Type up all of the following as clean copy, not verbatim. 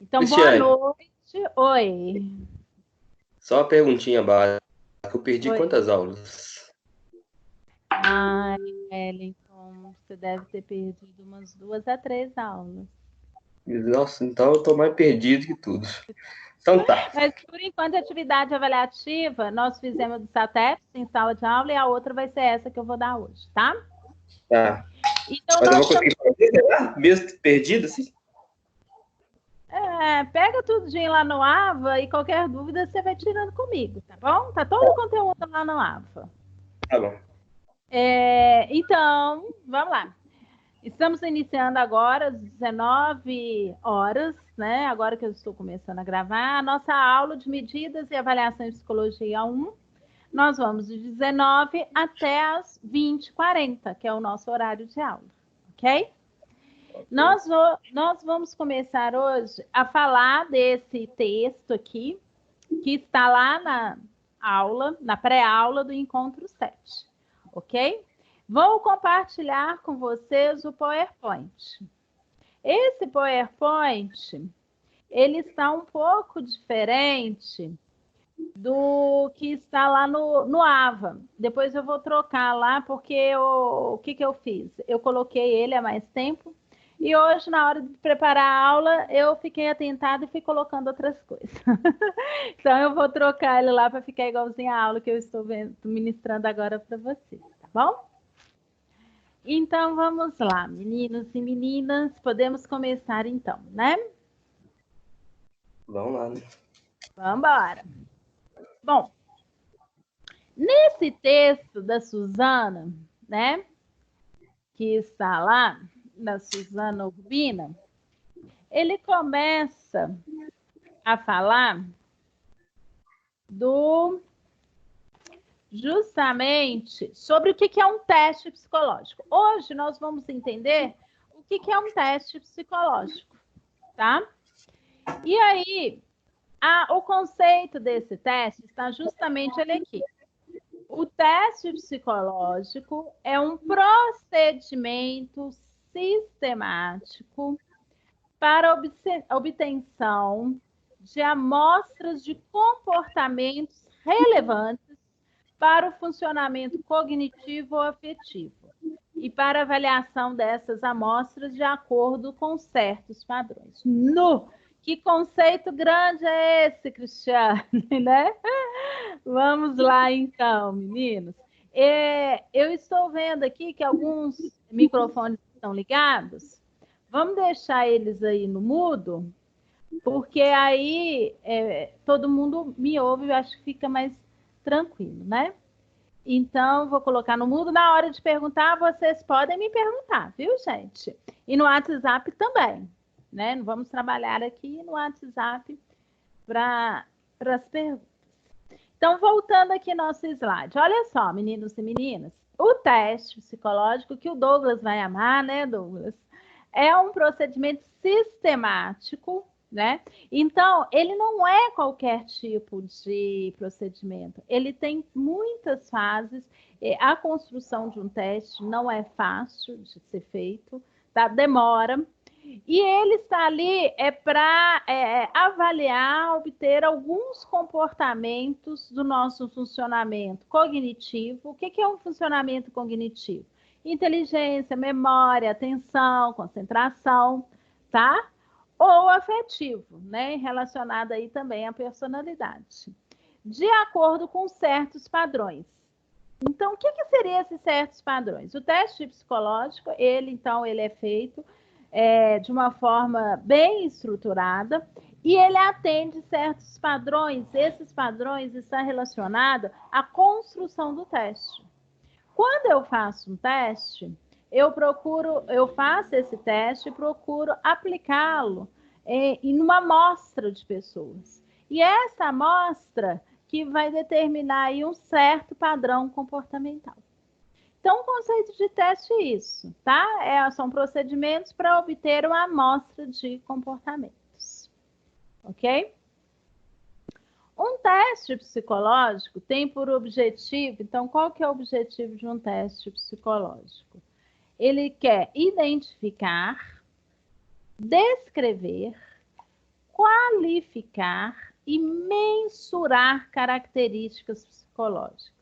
Então, Cristiane, boa noite. Oi. só uma perguntinha básica. Eu perdi Oi. quantas aulas? Ai, Wellington, você deve ter perdido umas 2 a 3 aulas. Nossa, então eu tô mais perdido que tudo. Então tá. Mas, por enquanto, a atividade avaliativa, nós fizemos do SATEP em sala de aula e a outra vai ser essa que eu vou dar hoje, tá? Tá. Então, Mas eu nós vou estamos... conseguir fazer, será? Mesmo perdido, assim? pega tudinho lá no AVA e qualquer dúvida você vai tirando comigo, tá bom? Tá todo o conteúdo lá no AVA. Tá bom. Então, vamos lá. Estamos iniciando agora às 19 horas, né? Agora que eu estou começando a gravar, a nossa aula de medidas e avaliação em psicologia 1. Nós vamos de 19 até as 20h40, que é o nosso horário de aula, ok? Nós vamos começar hoje a falar desse texto aqui, que está lá na aula, na pré-aula do Encontro 7, ok? Vou compartilhar com vocês o PowerPoint. Esse PowerPoint, ele está um pouco diferente do que está lá no AVA. Depois eu vou trocar lá, porque o que eu fiz? Eu coloquei ele há mais tempo, e hoje, na hora de preparar a aula, eu fiquei atentada e fui colocando outras coisas. Então, eu vou trocar ele lá para ficar igualzinho à aula que eu estou ministrando agora para vocês, tá bom? Então, vamos lá, meninos e meninas, podemos começar então, né? Vamos lá, né? Vamos embora. Bom, nesse texto da Suzana, né, que está lá, da Suzana Urbina, ele começa a falar justamente sobre o que é um teste psicológico. Hoje nós vamos entender o que é um teste psicológico, tá? E aí, o conceito desse teste está justamente ele aqui. O teste psicológico é um procedimento sistemático para obtenção de amostras de comportamentos relevantes para o funcionamento cognitivo ou afetivo e para avaliação dessas amostras de acordo com certos padrões. Que conceito grande é esse, Cristiane, né? Vamos lá, então, meninos. Eu estou vendo aqui que alguns microfones estão ligados. Vamos deixar eles aí no mudo, porque aí todo mundo me ouve e eu acho que fica mais tranquilo, né? Então, vou colocar no mudo. Na hora de perguntar, vocês podem me perguntar, viu, gente? E no WhatsApp também, né? Vamos trabalhar aqui no WhatsApp para as perguntas. Então, voltando aqui nosso slide. Olha só, meninos e meninas. O teste psicológico, que o Douglas vai amar, né, Douglas? É um procedimento sistemático, né? Então, ele não é qualquer tipo de procedimento. Ele tem muitas fases. A construção de um teste não é fácil de ser feito, tá? Demora. E ele está ali para avaliar, obter alguns comportamentos do nosso funcionamento cognitivo. O que é um funcionamento cognitivo? Inteligência, memória, atenção, concentração, tá? Ou afetivo, né? Relacionado aí também à personalidade. De acordo com certos padrões. Então, o que seriam esses certos padrões? O teste psicológico, ele é feito de uma forma bem estruturada e ele atende certos padrões. Esses padrões estão relacionados à construção do teste. Quando eu faço um teste, eu faço esse teste e procuro aplicá-lo em uma amostra de pessoas. E essa amostra que vai determinar aí um certo padrão comportamental. Então, o conceito de teste é isso, tá? São procedimentos para obter uma amostra de comportamentos, ok? Um teste psicológico tem por objetivo, então, qual que é o objetivo de um teste psicológico? Ele quer identificar descrever, qualificar e mensurar características psicológicas.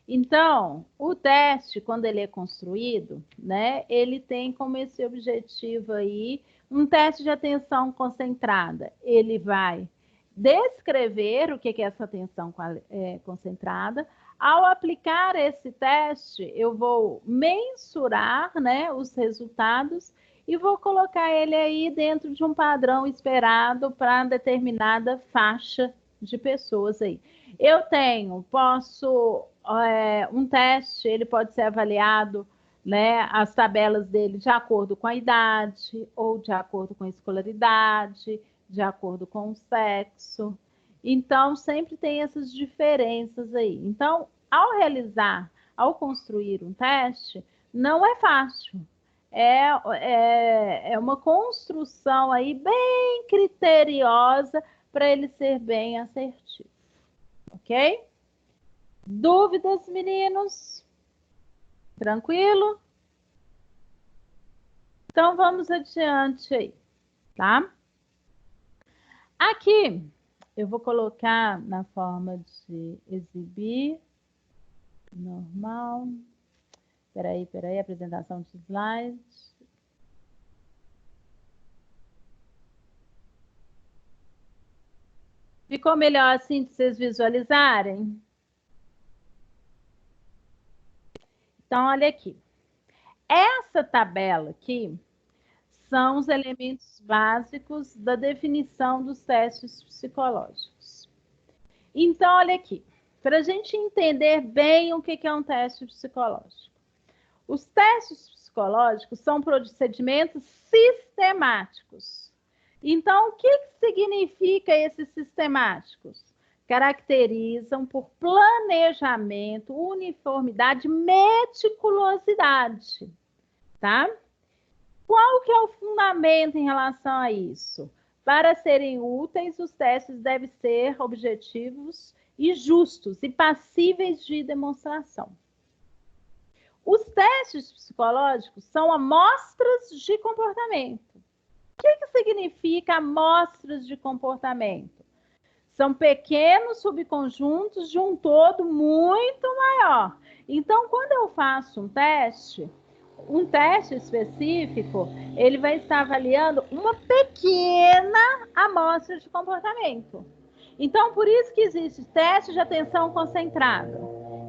Então, o teste, quando ele é construído, né, ele tem como esse objetivo aí, um teste de atenção concentrada. Ele vai descrever o que é essa atenção concentrada. Ao aplicar esse teste, eu vou mensurar, né, os resultados e vou colocar ele aí dentro de um padrão esperado para determinada faixa de pessoas aí. Eu posso, um teste, ele pode ser avaliado, né, as tabelas dele de acordo com a idade, ou de acordo com a escolaridade, de acordo com o sexo. Então, sempre tem essas diferenças aí. Então, ao construir um teste, não é fácil. É uma construção aí bem criteriosa para ele ser bem assertivo. Ok? Dúvidas, meninos? Tranquilo? Então, vamos adiante aí, tá? Aqui, eu vou colocar na forma de exibir. Normal. Peraí, apresentação de slides. Ficou melhor assim de vocês visualizarem? Então, olha aqui. Essa tabela aqui são os elementos básicos da definição dos testes psicológicos. Então, olha aqui. Para a gente entender bem o que é um teste psicológico. Os testes psicológicos são procedimentos sistemáticos. Então, o que significa esses sistemáticos? Caracterizam por planejamento, uniformidade, meticulosidade, tá? Qual que é o fundamento em relação a isso? Para serem úteis, os testes devem ser objetivos e justos e passíveis de demonstração. Os testes psicológicos são amostras de comportamento. O que significa amostras de comportamento? São pequenos subconjuntos de um todo muito maior. Então, quando eu faço um teste específico, ele vai estar avaliando uma pequena amostra de comportamento. Então, por isso que existe teste de atenção concentrada.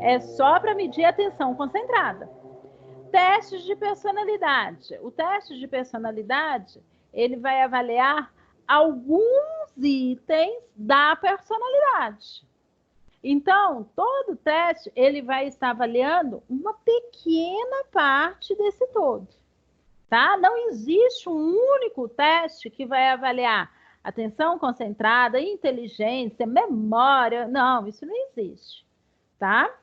É só para medir a atenção concentrada. Testes de personalidade. O teste de personalidade, ele vai avaliar alguns itens da personalidade. Então, todo teste, ele vai estar avaliando uma pequena parte desse todo, tá? Não existe um único teste que vai avaliar atenção concentrada, inteligência, memória. Não, isso não existe, tá?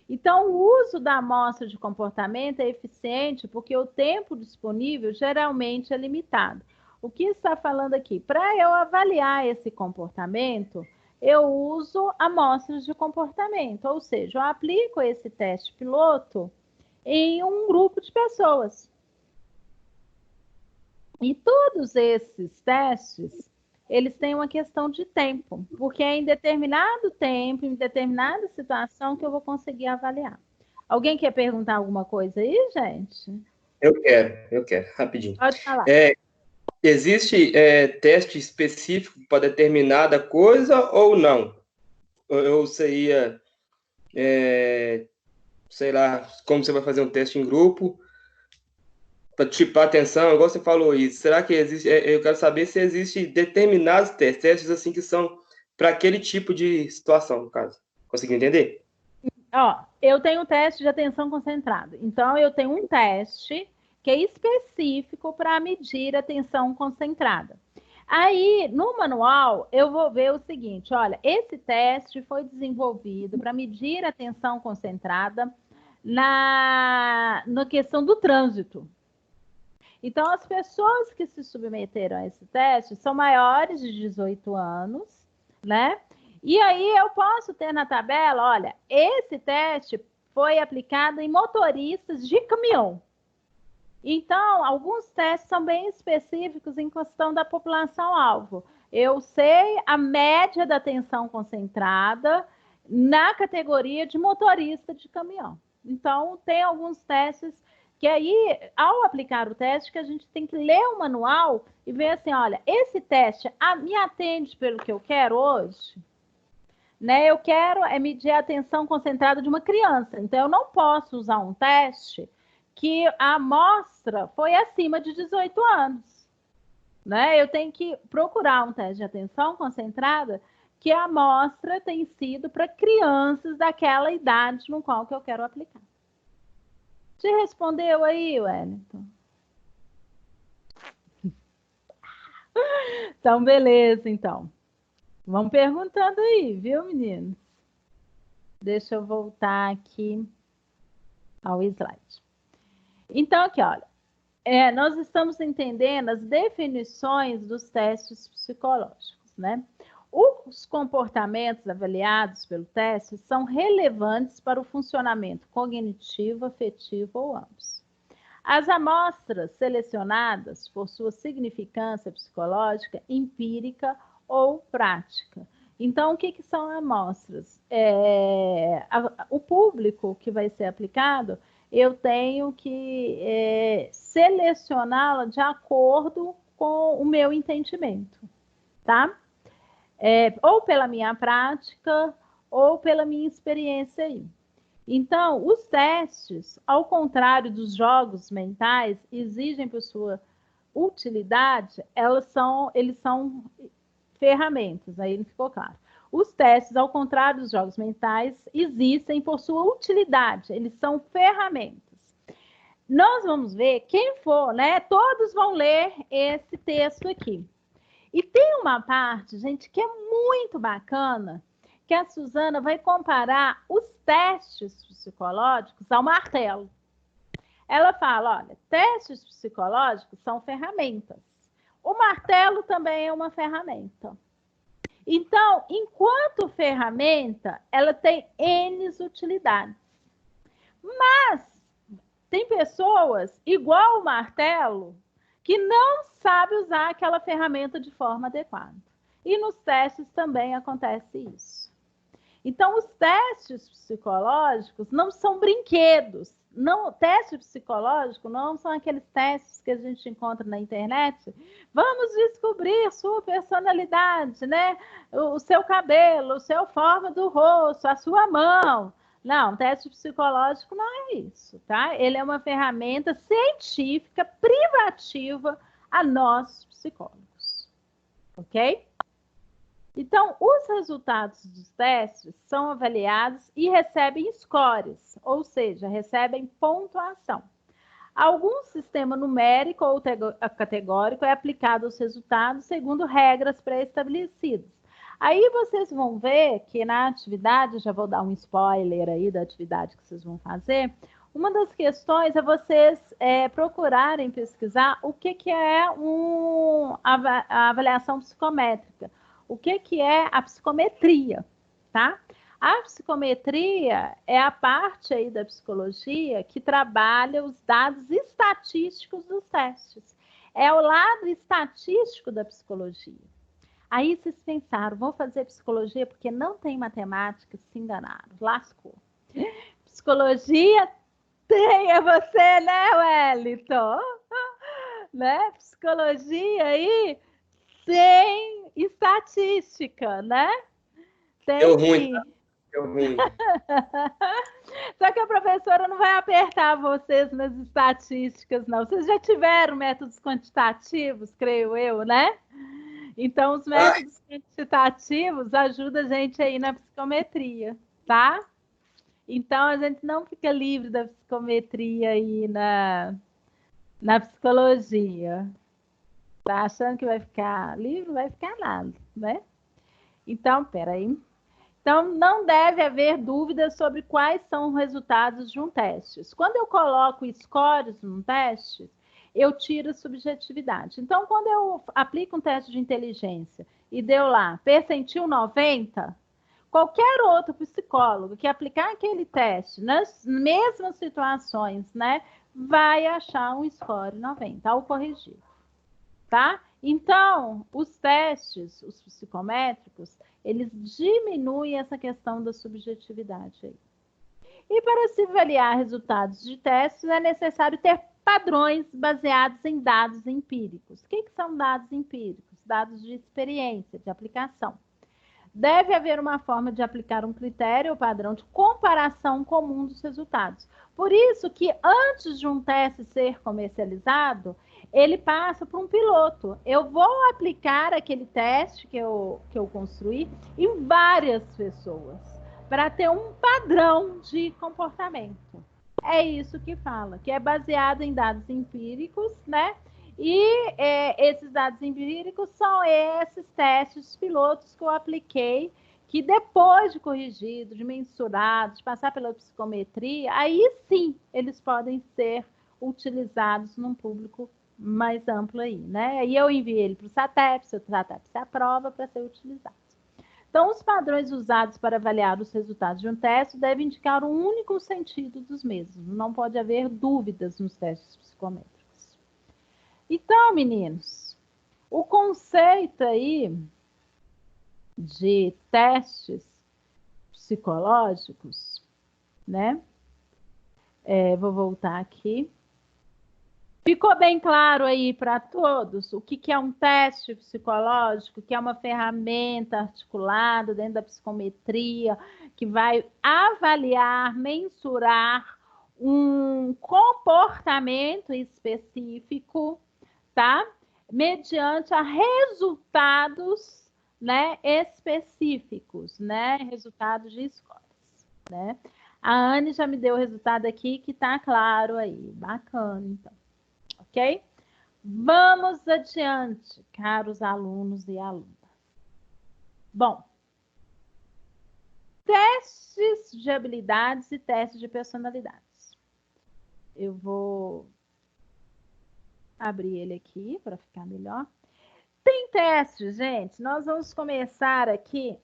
Então, o uso da amostra de comportamento é eficiente porque o tempo disponível geralmente é limitado. O que está falando aqui? Para eu avaliar esse comportamento, eu uso amostras de comportamento, ou seja, eu aplico esse teste piloto em um grupo de pessoas. E todos esses testes, eles têm uma questão de tempo, porque é em determinado tempo, em determinada situação que eu vou conseguir avaliar. Alguém quer perguntar alguma coisa aí, gente? Eu quero, rapidinho. Pode falar. Existe teste específico para determinada coisa ou não? Ou seria, sei lá, como você vai fazer um teste em grupo, para tipar atenção, igual você falou isso. Será que existe? Eu quero saber se existe determinados testes assim que são para aquele tipo de situação, no caso. Conseguiu entender? Ó, eu tenho teste de atenção concentrada. Então, eu tenho um teste que é específico para medir atenção concentrada. Aí, no manual, eu vou ver o seguinte, olha, esse teste foi desenvolvido para medir atenção concentrada na questão do trânsito. Então, as pessoas que se submeteram a esse teste são maiores de 18 anos, né? E aí eu posso ter na tabela, olha, esse teste foi aplicado em motoristas de caminhão. Então, alguns testes são bem específicos em questão da população-alvo. Eu sei a média da atenção concentrada na categoria de motorista de caminhão. Então, tem alguns testes que aí, ao aplicar o teste, que a gente tem que ler o manual e ver assim, olha, esse teste me atende pelo que eu quero hoje? Né? Eu quero medir a atenção concentrada de uma criança. Então, eu não posso usar um teste que a amostra foi acima de 18 anos. Né? Eu tenho que procurar um teste de atenção concentrada que a amostra tem sido para crianças daquela idade no qual que eu quero aplicar. Te respondeu aí, Wellington? Então, beleza, então. Vão perguntando aí, viu, meninos? Deixa eu voltar aqui ao slide. Então, aqui, olha. Nós estamos entendendo as definições dos testes psicológicos, né? Os comportamentos avaliados pelo teste são relevantes para o funcionamento cognitivo, afetivo ou ambos. As amostras selecionadas por sua significância psicológica, empírica ou prática. Então, o que são amostras? O público que vai ser aplicado, eu tenho que selecioná-la de acordo com o meu entendimento, tá? Ou pela minha prática, ou pela minha experiência aí. Então, os testes, ao contrário dos jogos mentais, exigem por sua utilidade, eles são ferramentas, aí não ficou claro. Os testes, ao contrário dos jogos mentais, existem por sua utilidade, eles são ferramentas. Nós vamos ver, quem for, né? Todos vão ler esse texto aqui. E tem uma parte, gente, que é muito bacana, que a Suzana vai comparar os testes psicológicos ao martelo. Ela fala, olha, testes psicológicos são ferramentas. O martelo também é uma ferramenta. Então, enquanto ferramenta, ela tem N utilidades. Mas tem pessoas, igual o martelo, que não sabe usar aquela ferramenta de forma adequada. E nos testes também acontece isso. Então, os testes psicológicos não são brinquedos. Não, teste psicológico não são aqueles testes que a gente encontra na internet. Vamos descobrir sua personalidade, né? O seu cabelo, a sua forma do rosto, a sua mão. Não, teste psicológico não é isso, tá? Ele é uma ferramenta científica privativa a nós psicólogos, ok? Então, os resultados dos testes são avaliados e recebem scores, ou seja, recebem pontuação. Algum sistema numérico ou categórico é aplicado aos resultados segundo regras pré-estabelecidas. Aí vocês vão ver que na atividade, já vou dar um spoiler aí da atividade que vocês vão fazer, uma das questões é vocês procurarem pesquisar o que é a avaliação psicométrica. O que é a psicometria, tá? A psicometria é a parte aí da psicologia que trabalha os dados estatísticos dos testes. É o lado estatístico da psicologia. Aí vocês pensaram, vou fazer psicologia porque não tem matemática, se enganaram, lascou. Psicologia tem, é você, né, Wellington? Né? Psicologia aí tem estatística, né? Tem. Deu ruim, tá? Deu ruim. Só que a professora não vai apertar vocês nas estatísticas, não. Vocês já tiveram métodos quantitativos, creio eu, né? Então, os métodos quantitativos ajudam a gente aí na psicometria, tá? Então, a gente não fica livre da psicometria aí na psicologia. Tá achando que vai ficar livre? Vai ficar nada, né? Então, peraí. Então, não deve haver dúvidas sobre quais são os resultados de um teste. Quando eu coloco scores num teste, eu tiro a subjetividade. Então, quando eu aplico um teste de inteligência e deu lá percentil 90, qualquer outro psicólogo que aplicar aquele teste nas mesmas situações, né, vai achar um score 90 ao corrigir, tá? Então, os testes, os psicométricos, eles diminuem essa questão da subjetividade aí. E para se avaliar resultados de testes, é necessário ter padrões baseados em dados empíricos. O que são dados empíricos? Dados de experiência, de aplicação. Deve haver uma forma de aplicar um critério ou padrão de comparação comum dos resultados. Por isso que antes de um teste ser comercializado, ele passa por um piloto. Eu vou aplicar aquele teste que eu construí em várias pessoas, para ter um padrão de comportamento. É isso que fala, que é baseado em dados empíricos, né? E esses dados empíricos são esses testes pilotos que eu apliquei, que depois de corrigido, de mensurado, de passar pela psicometria, aí sim eles podem ser utilizados num público mais amplo aí, né? E eu enviei ele para o SATEP, o SATEP se aprova para ser utilizado. Então, os padrões usados para avaliar os resultados de um teste devem indicar um único sentido dos mesmos. Não pode haver dúvidas nos testes psicométricos. Então, meninos, o conceito aí de testes psicológicos, né? Vou voltar aqui. Ficou bem claro aí para todos o que é um teste psicológico, que é uma ferramenta articulada dentro da psicometria, que vai avaliar, mensurar um comportamento específico, tá? Mediante a resultados, né, específicos, né? Resultados de scores, né? A Anne já me deu o resultado aqui que tá claro aí. Bacana, então. Ok? Vamos adiante, caros alunos e alunas. Bom, testes de habilidades e testes de personalidades. Eu vou abrir ele aqui para ficar melhor. Tem testes, gente. Nós vamos começar aqui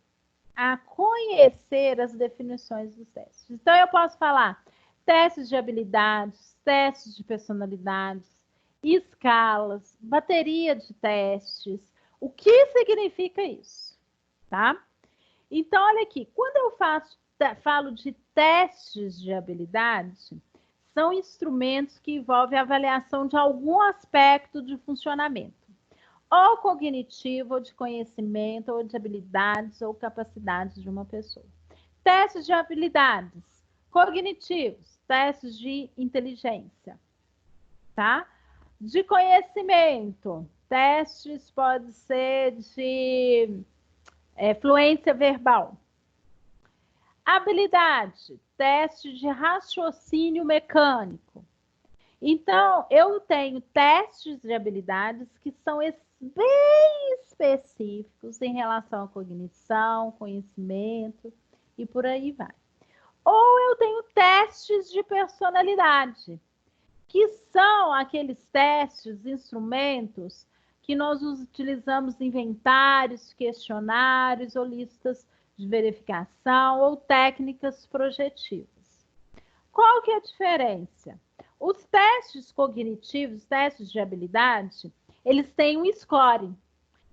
a conhecer as definições dos testes. Então, eu posso falar testes de habilidades, testes de personalidades, escalas, bateria de testes. O que significa isso? Tá? Então, olha aqui. Quando eu falo de testes de habilidade, são instrumentos que envolvem a avaliação de algum aspecto de funcionamento, ou cognitivo, ou de conhecimento, ou de habilidades ou capacidades de uma pessoa. Testes de habilidades cognitivos, testes de inteligência, tá? De conhecimento, testes pode ser de fluência verbal. Habilidade, teste de raciocínio mecânico. Então, eu tenho testes de habilidades que são bem específicos em relação à cognição, conhecimento e por aí vai. Ou eu tenho testes de personalidade, que são aqueles testes, instrumentos que nós utilizamos em inventários, questionários ou listas de verificação ou técnicas projetivas. Qual que é a diferença? Os testes cognitivos, testes de habilidade, eles têm um score.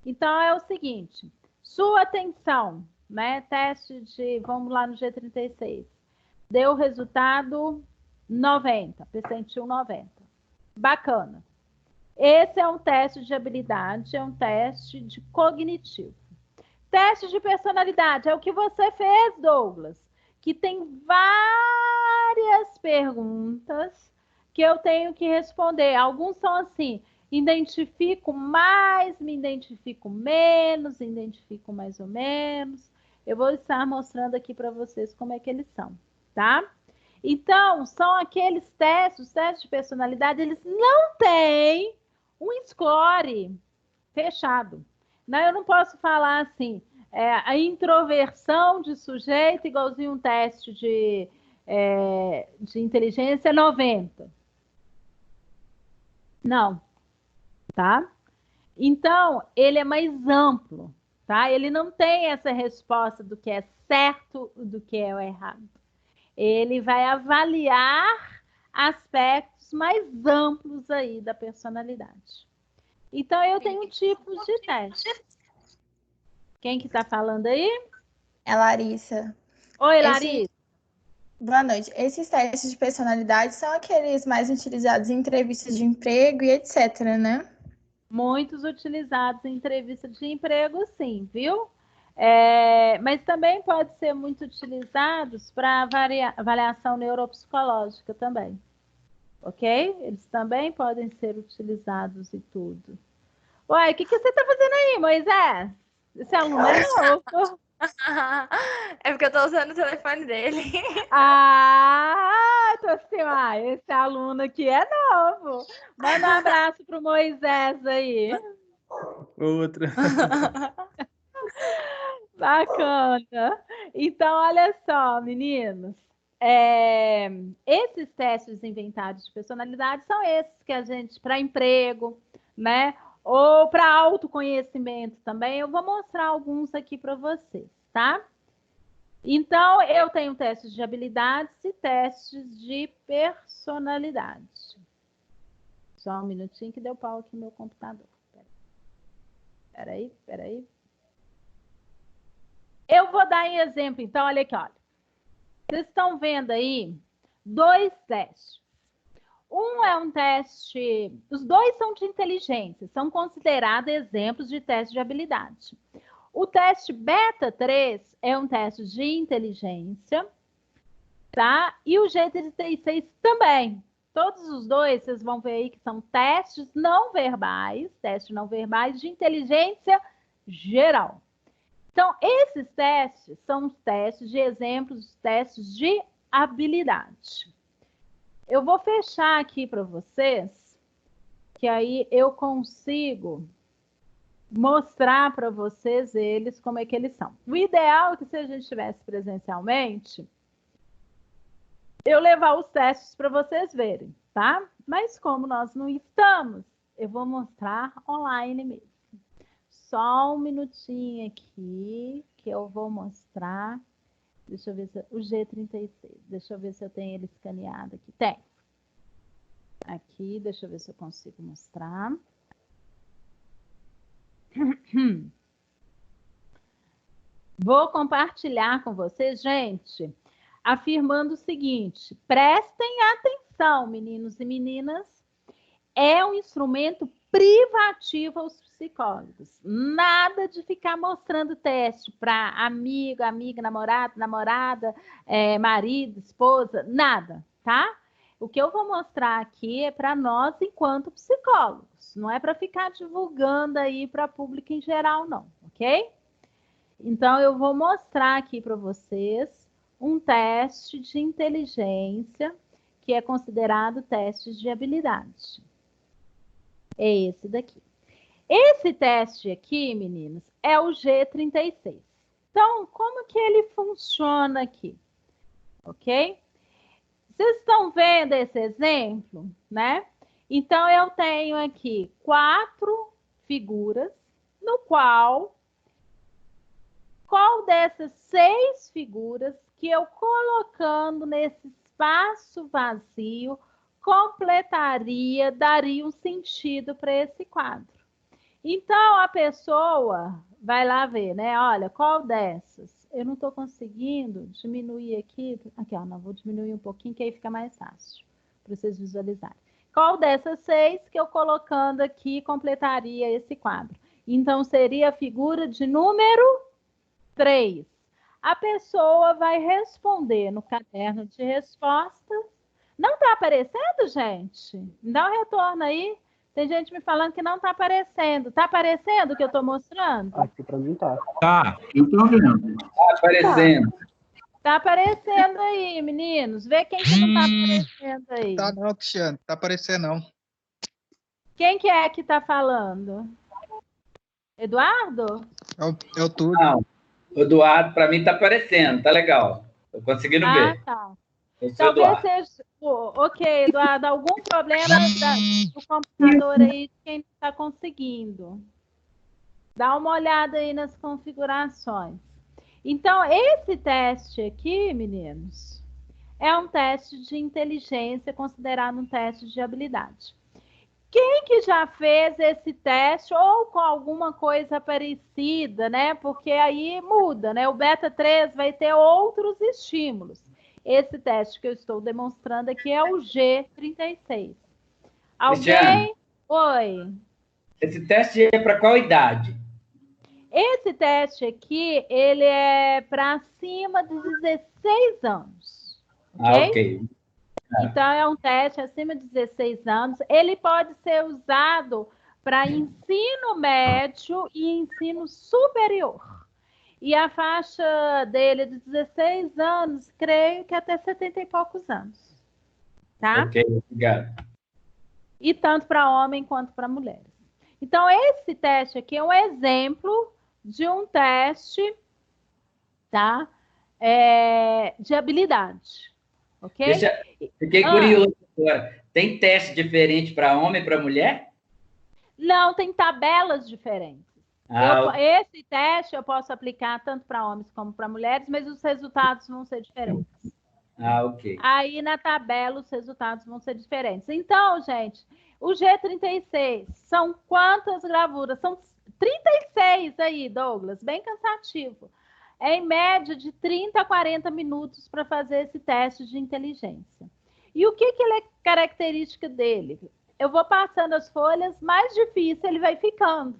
Então, é o seguinte, sua atenção, né? Teste de, vamos lá no G36, deu resultado 90, percentil 90. Bacana. Esse é um teste de habilidade, é um teste de cognitivo. Teste de personalidade, é o que você fez, Douglas, que tem várias perguntas que eu tenho que responder. Alguns são assim, identifico mais, me identifico menos, identifico mais ou menos. Eu vou estar mostrando aqui para vocês como é que eles são, tá? Então, são aqueles testes, os testes de personalidade, eles não têm um score fechado. Não, eu não posso falar assim, a introversão de sujeito igualzinho um teste de inteligência 90. Não, tá? Então, ele é mais amplo, tá? Ele não tem essa resposta do que é certo e do que é o errado. Ele vai avaliar aspectos mais amplos aí da personalidade. Então, eu tenho tipos de testes. Quem que está falando aí? É Larissa. Oi, Larissa. Boa noite. Esses testes de personalidade são aqueles mais utilizados em entrevistas de emprego e etc, né? Muitos utilizados em entrevista de emprego, sim, viu? Mas também pode ser muito utilizados para avaliação neuropsicológica também, ok? Eles também podem ser utilizados e tudo. Uai, o que você está fazendo aí, Moisés? Esse aluno é novo. É porque eu tô usando o telefone dele. Tô assim, esse aluno aqui é novo. Manda um abraço pro Moisés aí. Outra. Bacana. Então, olha só, meninos. Esses testes inventados de personalidade são esses que a gente, para emprego, né? Ou para autoconhecimento também. Eu vou mostrar alguns aqui para vocês, tá? Então, eu tenho testes de habilidades e testes de personalidade. Só um minutinho que deu pau aqui no meu computador. Peraí. Eu vou dar em exemplo, então, olha aqui, olha. Vocês estão vendo aí 2 testes. Um é um teste... Os 2 são de inteligência, são considerados exemplos de teste de habilidade. O teste beta 3 é um teste de inteligência, tá? E o G36 também. Todos os 2, vocês vão ver aí que são testes não verbais de inteligência geral. Então, esses testes são os testes de exemplos, os testes de habilidade. Eu vou fechar aqui para vocês, que aí eu consigo mostrar para vocês eles como é que eles são. O ideal é que se a gente estivesse presencialmente, eu levar os testes para vocês verem, tá? Mas como nós não estamos, eu vou mostrar online mesmo. Só um minutinho aqui, que eu vou mostrar. Deixa eu ver se... O G36. Deixa eu ver se eu tenho ele escaneado aqui. Tem. Aqui, deixa eu ver se eu consigo mostrar. Vou compartilhar com vocês, gente, afirmando o seguinte: prestem atenção, meninos e meninas, é um instrumento privativo aos psicólogos. Nada de ficar mostrando teste para amigo, amiga, namorado, namorada, marido, esposa, nada, tá? O que eu vou mostrar aqui é para nós enquanto psicólogos, não é para ficar divulgando aí para público em geral, não, ok? Então, eu vou mostrar aqui para vocês um teste de inteligência que é considerado teste de habilidade. É esse daqui. Esse teste aqui, meninos, é o G36. Então, como que ele funciona aqui? Ok? Vocês estão vendo esse exemplo, né? Então, eu tenho aqui 4 figuras, no qual dessas 6 figuras que eu colocando nesse espaço vazio completaria, daria um sentido para esse quadro. Então, a pessoa vai lá ver, né? Olha, qual dessas? Eu não estou conseguindo diminuir aqui. Aqui, ó, não, vou diminuir um pouquinho, que aí fica mais fácil para vocês visualizarem. Qual dessas 6 que eu colocando aqui completaria esse quadro? Então, seria a figura de número 3. A pessoa vai responder no caderno de respostas. Não está aparecendo, gente? Me dá um retorno aí. Tem gente me falando que não está aparecendo. Está aparecendo o que eu estou mostrando? Aqui para mim tá. Tá, eu tô vendo. Tá aparecendo. Está aparecendo aí, meninos. Vê quem que não está aparecendo aí. Tá não, Cristiano. Tá aparecendo não. Quem que é que está falando? Eduardo? É o tudo. Não, o Eduardo, para mim, tá aparecendo. Tá legal. Tô conseguindo ver. Tá. Eu sou Talvez Eduardo. seja... Ok, Eduardo, algum problema do computador aí de quem não está conseguindo. Dá uma olhada aí nas configurações. Então, esse teste aqui, meninos, é um teste de inteligência, considerado um teste de habilidade. Quem que já fez esse teste ou com alguma coisa parecida, né? Porque aí muda, né? O beta 3 vai ter outros estímulos. Esse teste que eu estou demonstrando aqui é o G36. Alguém? Oi. Esse teste é para qual idade? Esse teste aqui, ele é para acima de 16 anos. Ok. Então, é um teste acima de 16 anos. Ele pode ser usado para ensino médio e ensino superior. E a faixa dele é de 16 anos, creio que até 70 e poucos anos. Tá? Ok, obrigado. E tanto para homem quanto para mulheres. Então, esse teste aqui é um exemplo de um teste, tá? De habilidade. Ok? Fiquei curioso agora. Tem teste diferente para homem e para mulher? Não, tem tabelas diferentes. Esse teste eu posso aplicar tanto para homens como para mulheres, mas os resultados vão ser diferentes. Ok. Aí na tabela os resultados vão ser diferentes. Então, gente, o G36 são quantas gravuras? São 36 aí, Douglas, bem cansativo. É em média de 30 a 40 minutos para fazer esse teste de inteligência. E o que ele é característica dele? Eu vou passando as folhas, mais difícil ele vai ficando.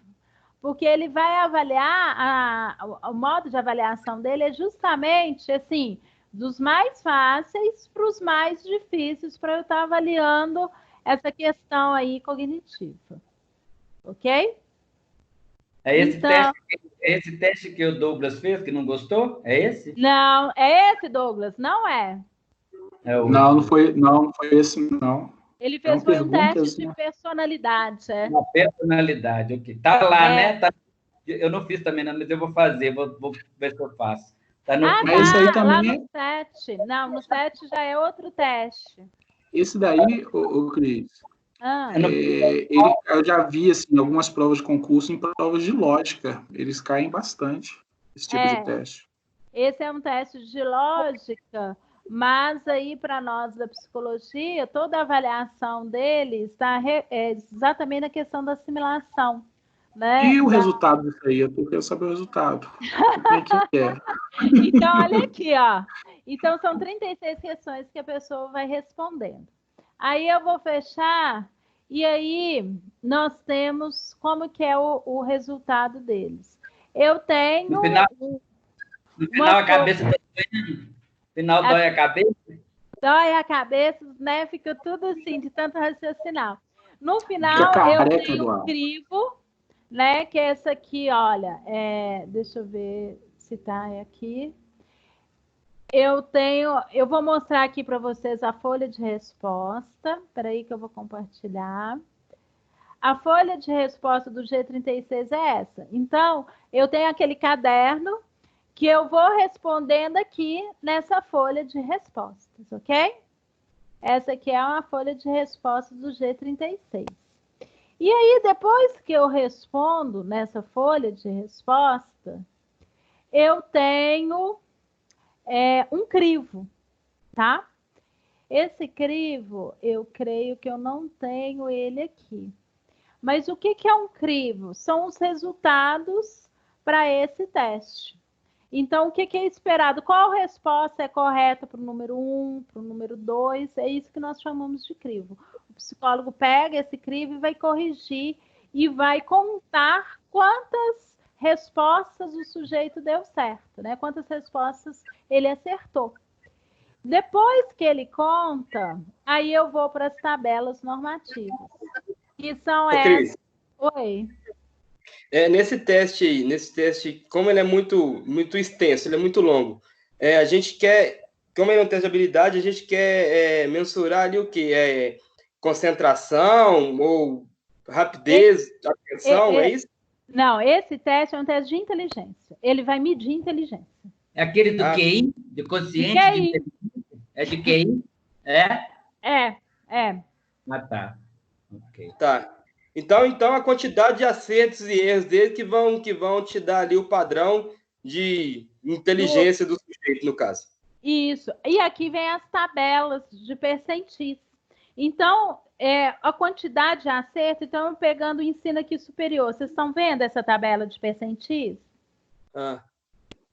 Porque ele vai avaliar, o modo de avaliação dele é justamente assim, dos mais fáceis para os mais difíceis, para eu estar avaliando essa questão aí cognitiva. Ok? É esse teste que o Douglas fez, que não gostou? É esse? Não, é esse, Douglas, não é. Não foi esse, não. Ele fez foi um teste de personalidade. Uma personalidade, ok. Tá lá, né? Tá, eu não fiz também, não, mas eu vou fazer, vou ver se eu faço. Tá no... Mas esse aí também lá no 7. Não, no 7 já é outro teste. Esse daí, Cris, eu já vi assim, algumas provas de concurso em provas de lógica. Eles caem bastante, esse tipo de teste. Esse é um teste de lógica, mas aí para nós da psicologia, toda a avaliação dele está exatamente na questão da assimilação. Né? E o resultado disso aí? Eu quero saber o resultado. Como que é? Então, olha aqui, ó. Então, são 36 questões que a pessoa vai respondendo. Aí eu vou fechar, e aí nós temos como que é o resultado deles. Eu tenho... No final a cabeça tá doendo? No final dói a cabeça? Dói a cabeça, né? Fica tudo assim, de tanto raciocinar. No final, eu tenho um crivo, né? Que é essa aqui, olha. Deixa eu ver se tá aqui. Eu vou mostrar aqui para vocês a folha de resposta. Espera aí que eu vou compartilhar. A folha de resposta do G36 é essa. Então, eu tenho aquele caderno que eu vou respondendo aqui nessa folha de respostas, ok? Essa aqui é uma folha de respostas do G36. E aí, depois que eu respondo nessa folha de resposta, eu tenho um crivo, tá? Esse crivo, eu creio que eu não tenho ele aqui. Mas o que é um crivo? São os resultados para esse teste. Então, o que é esperado? Qual resposta é correta para o número 1, para o número 2? É isso que nós chamamos de crivo. O psicólogo pega esse crivo e vai corrigir e vai contar quantas respostas o sujeito deu certo, né? Quantas respostas ele acertou. Depois que ele conta, aí eu vou para as tabelas normativas. Que são essas. Oi. Nesse teste, como ele é muito extenso, ele é muito longo, a gente quer, como ele é um teste de habilidade, a gente quer mensurar ali o quê? Concentração ou rapidez, atenção, é isso? Não, esse teste é um teste de inteligência. Ele vai medir inteligência. É aquele do QI? De consciente de inteligência? É de QI? É? Ah, tá. Ok. Tá. Então a quantidade de acertos e erros dele que vão te dar ali o padrão de inteligência do sujeito, no caso. Isso. E aqui vem as tabelas de percentis. Então, a quantidade de acerto, então, pegando o ensino aqui superior. Vocês estão vendo essa tabela de percentis? Ah,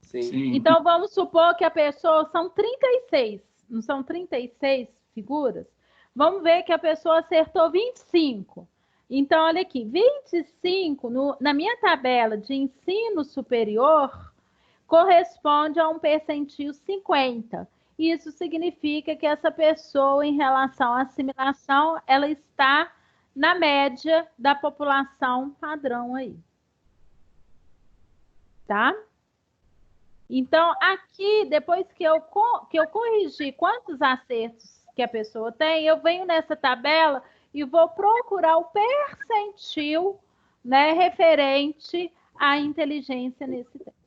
sim. Então, vamos supor que a pessoa são 36. Não são 36 figuras? Vamos ver que a pessoa acertou 25. Então, olha aqui, 25 na minha tabela de ensino superior corresponde a um percentil 50. Isso significa que essa pessoa, em relação à assimilação, ela está na média da população padrão aí. Tá? Então, aqui, depois que eu corrigir quantos acertos que a pessoa tem, eu venho nessa tabela e vou procurar o percentil, né, referente à inteligência nesse teste.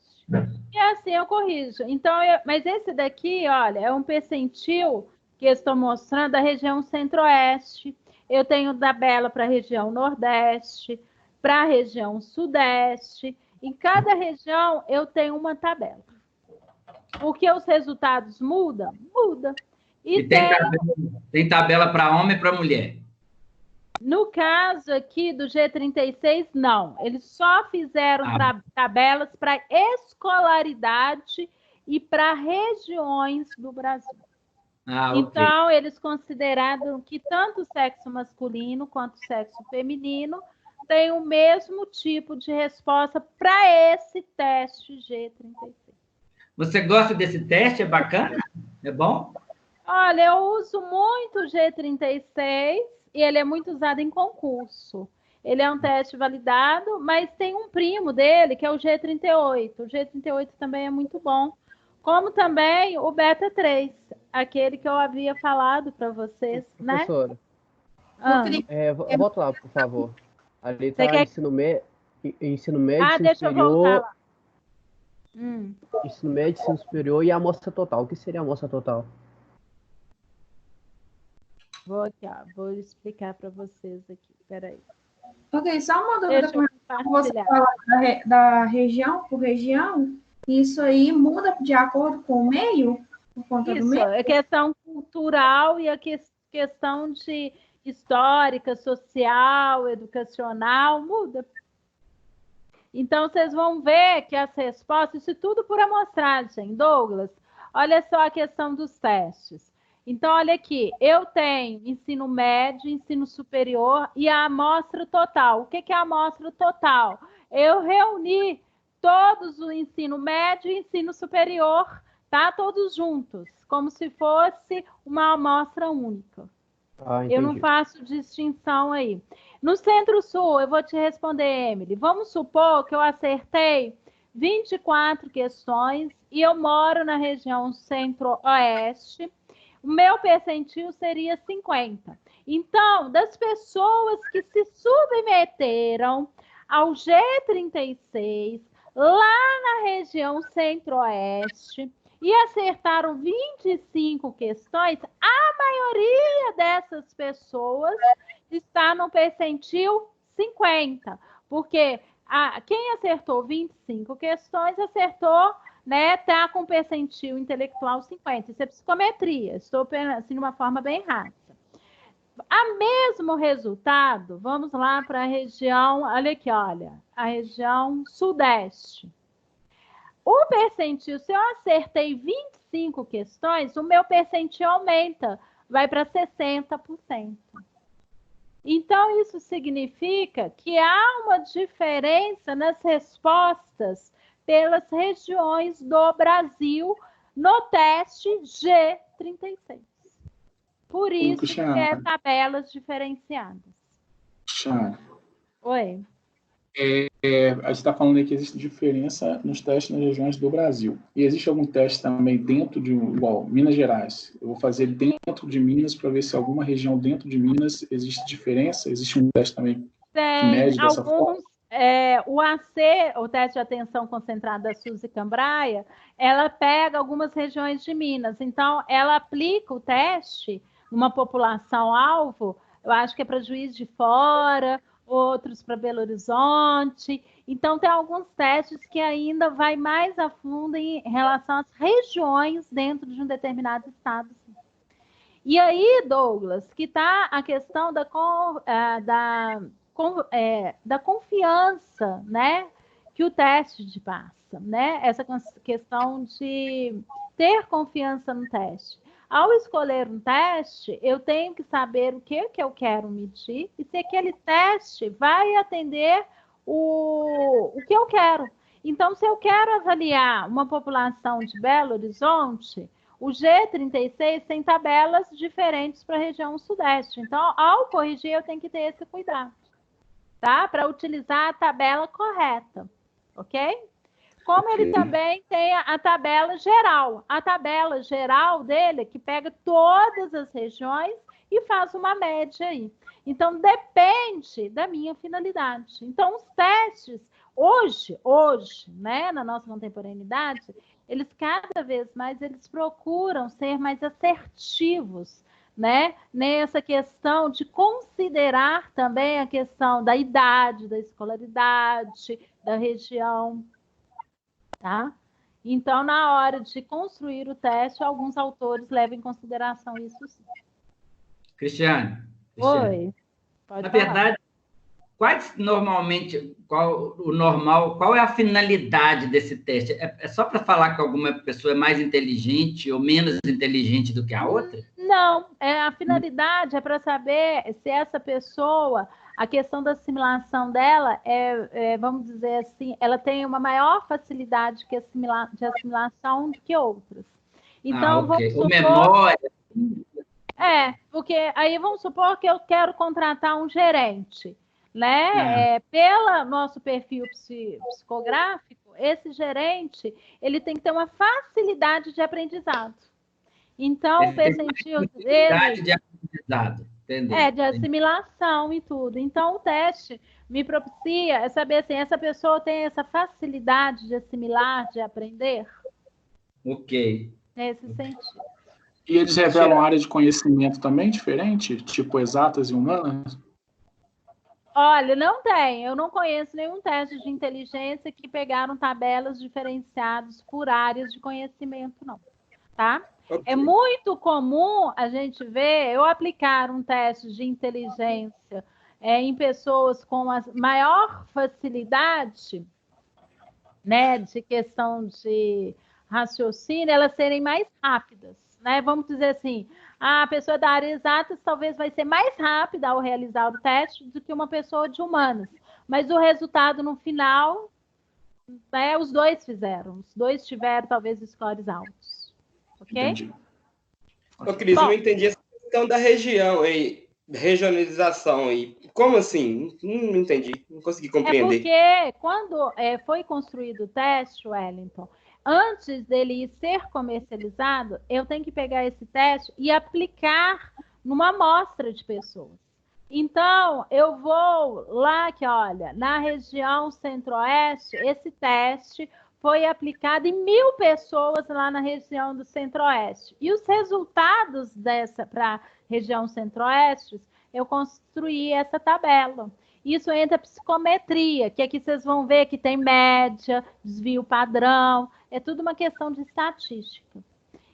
E assim eu corrijo. Então, mas esse daqui, olha, é um percentil que eu estou mostrando da região centro-oeste. Eu tenho tabela para a região nordeste, para a região sudeste. Em cada região eu tenho uma tabela. Porque os resultados mudam? Muda. E tem tabela para homem e para mulher? No caso aqui do G36, não. Eles só fizeram tabelas para escolaridade e para regiões do Brasil. Então, eles consideraram que tanto o sexo masculino quanto o sexo feminino têm o mesmo tipo de resposta para esse teste G36. Você gosta desse teste? É bacana? É bom? Olha, eu uso muito o G36 e ele é muito usado em concurso. Ele é um teste validado, mas tem um primo dele, que é o G38. O G38 também é muito bom. Como também o Beta 3, aquele que eu havia falado para vocês, né? Professora, volta lá, por favor. Ali está ensino médio, ensino deixa superior. Eu voltar lá. Ensino médio, ensino superior e a amostra total. O que seria a amostra total? Vou explicar para vocês aqui. Peraí. Ok, só uma dúvida. Quando você fala da região por região, isso aí muda de acordo com o meio? Por conta do meio? É questão cultural e a questão de histórica, social, educacional, muda. Então, vocês vão ver que as respostas, isso tudo por amostragem. Douglas, olha só a questão dos testes. Então, olha aqui, eu tenho ensino médio, ensino superior e a amostra total. O que é a amostra total? Eu reuni todos o ensino médio e ensino superior, tá? Todos juntos, como se fosse uma amostra única. Eu não faço distinção aí. No Centro-Sul, eu vou te responder, Emily. Vamos supor que eu acertei 24 questões e eu moro na região Centro-Oeste. O meu percentil seria 50. Então, das pessoas que se submeteram ao G36, lá na região Centro-Oeste, e acertaram 25 questões, a maioria dessas pessoas está no percentil 50, porque quem acertou 25 questões acertou, né, tá com percentil intelectual 50. Isso é psicometria, estou assim de uma forma bem rasa. A mesmo resultado, vamos lá para a região, olha aqui, olha, a região sudeste. O percentil, se eu acertei 25 questões, o meu percentil aumenta, vai para 60%. Então, isso significa que há uma diferença nas respostas pelas regiões do Brasil no teste G36. Por isso que é tabelas diferenciadas. Oi. A gente está falando aí que existe diferença nos testes nas regiões do Brasil. E existe algum teste também dentro de, igual, Minas Gerais? Eu vou fazer dentro de Minas para ver se alguma região dentro de Minas existe diferença? Existe um teste também que mede dessa forma? O AC, o teste de atenção concentrada da Suzy Cambraia, ela pega algumas regiões de Minas. Então, ela aplica o teste numa população-alvo, eu acho que é para Juiz de Fora, outros para Belo Horizonte. Então, tem alguns testes que ainda vai mais a fundo em relação às regiões dentro de um determinado estado. E aí, Douglas, que está a questão da confiança, né, que o teste te passa, né? Essa questão de ter confiança no teste. Ao escolher um teste, eu tenho que saber o que eu quero medir e se aquele teste vai atender o que eu quero. Então, se eu quero avaliar uma população de Belo Horizonte, o G36 tem tabelas diferentes para a região sudeste. Então, ao corrigir, eu tenho que ter esse cuidado, tá? Para utilizar a tabela correta, ok? Como ele também tem a tabela geral. A tabela geral dele, que pega todas as regiões e faz uma média aí. Então, depende da minha finalidade. Então, os testes, hoje, né, na nossa contemporaneidade, eles cada vez mais eles procuram ser mais assertivos, né, nessa questão de considerar também a questão da idade, da escolaridade, da região, tá? Então, na hora de construir o teste, alguns autores levam em consideração isso sim. Cristiane. Oi. Na verdade, qual é a finalidade desse teste? É só para falar que alguma pessoa é mais inteligente ou menos inteligente do que a outra? Não, a finalidade é para saber se essa pessoa, a questão da assimilação dela vamos dizer assim, ela tem uma maior facilidade de assimilação do que outras. Então, vamos supor... memória... porque aí vamos supor que eu quero contratar um gerente, né? Pelo nosso perfil psicográfico, esse gerente, ele tem que ter uma facilidade de aprendizado. Então, o percentil dele... de aprendizado, entendeu? De assimilação e tudo. Então, o teste me propicia saber assim, essa pessoa tem essa facilidade de assimilar, de aprender? Ok. Nesse sentido. E eles revelam área de conhecimento também diferente? Tipo exatas e humanas? Olha, não tem. Eu não conheço nenhum teste de inteligência que pegaram tabelas diferenciadas por áreas de conhecimento, não. Tá? Okay. É muito comum a gente ver eu aplicar um teste de inteligência em pessoas com a maior facilidade, né, de questão de raciocínio, elas serem mais rápidas. Né? Vamos dizer assim, a pessoa da área exatas talvez vai ser mais rápida ao realizar o teste do que uma pessoa de humanas. Mas o resultado no final, né, os dois fizeram. Os dois tiveram talvez scores altos. Ok? Entendi. Ô, Cris, eu não entendi essa questão da região aí, regionalização aí. Como assim? Não entendi, não consegui compreender. Porque quando foi construído o teste, Wellington, antes dele ser comercializado, eu tenho que pegar esse teste e aplicar numa amostra de pessoas. Então, eu vou lá que, olha, na região centro-oeste, esse teste foi aplicado em 1.000 pessoas lá na região do centro-oeste. E os resultados dessa para a região centro-oeste, eu construí essa tabela. Isso entra psicometria, que aqui vocês vão ver que tem média, desvio padrão, é tudo uma questão de estatística.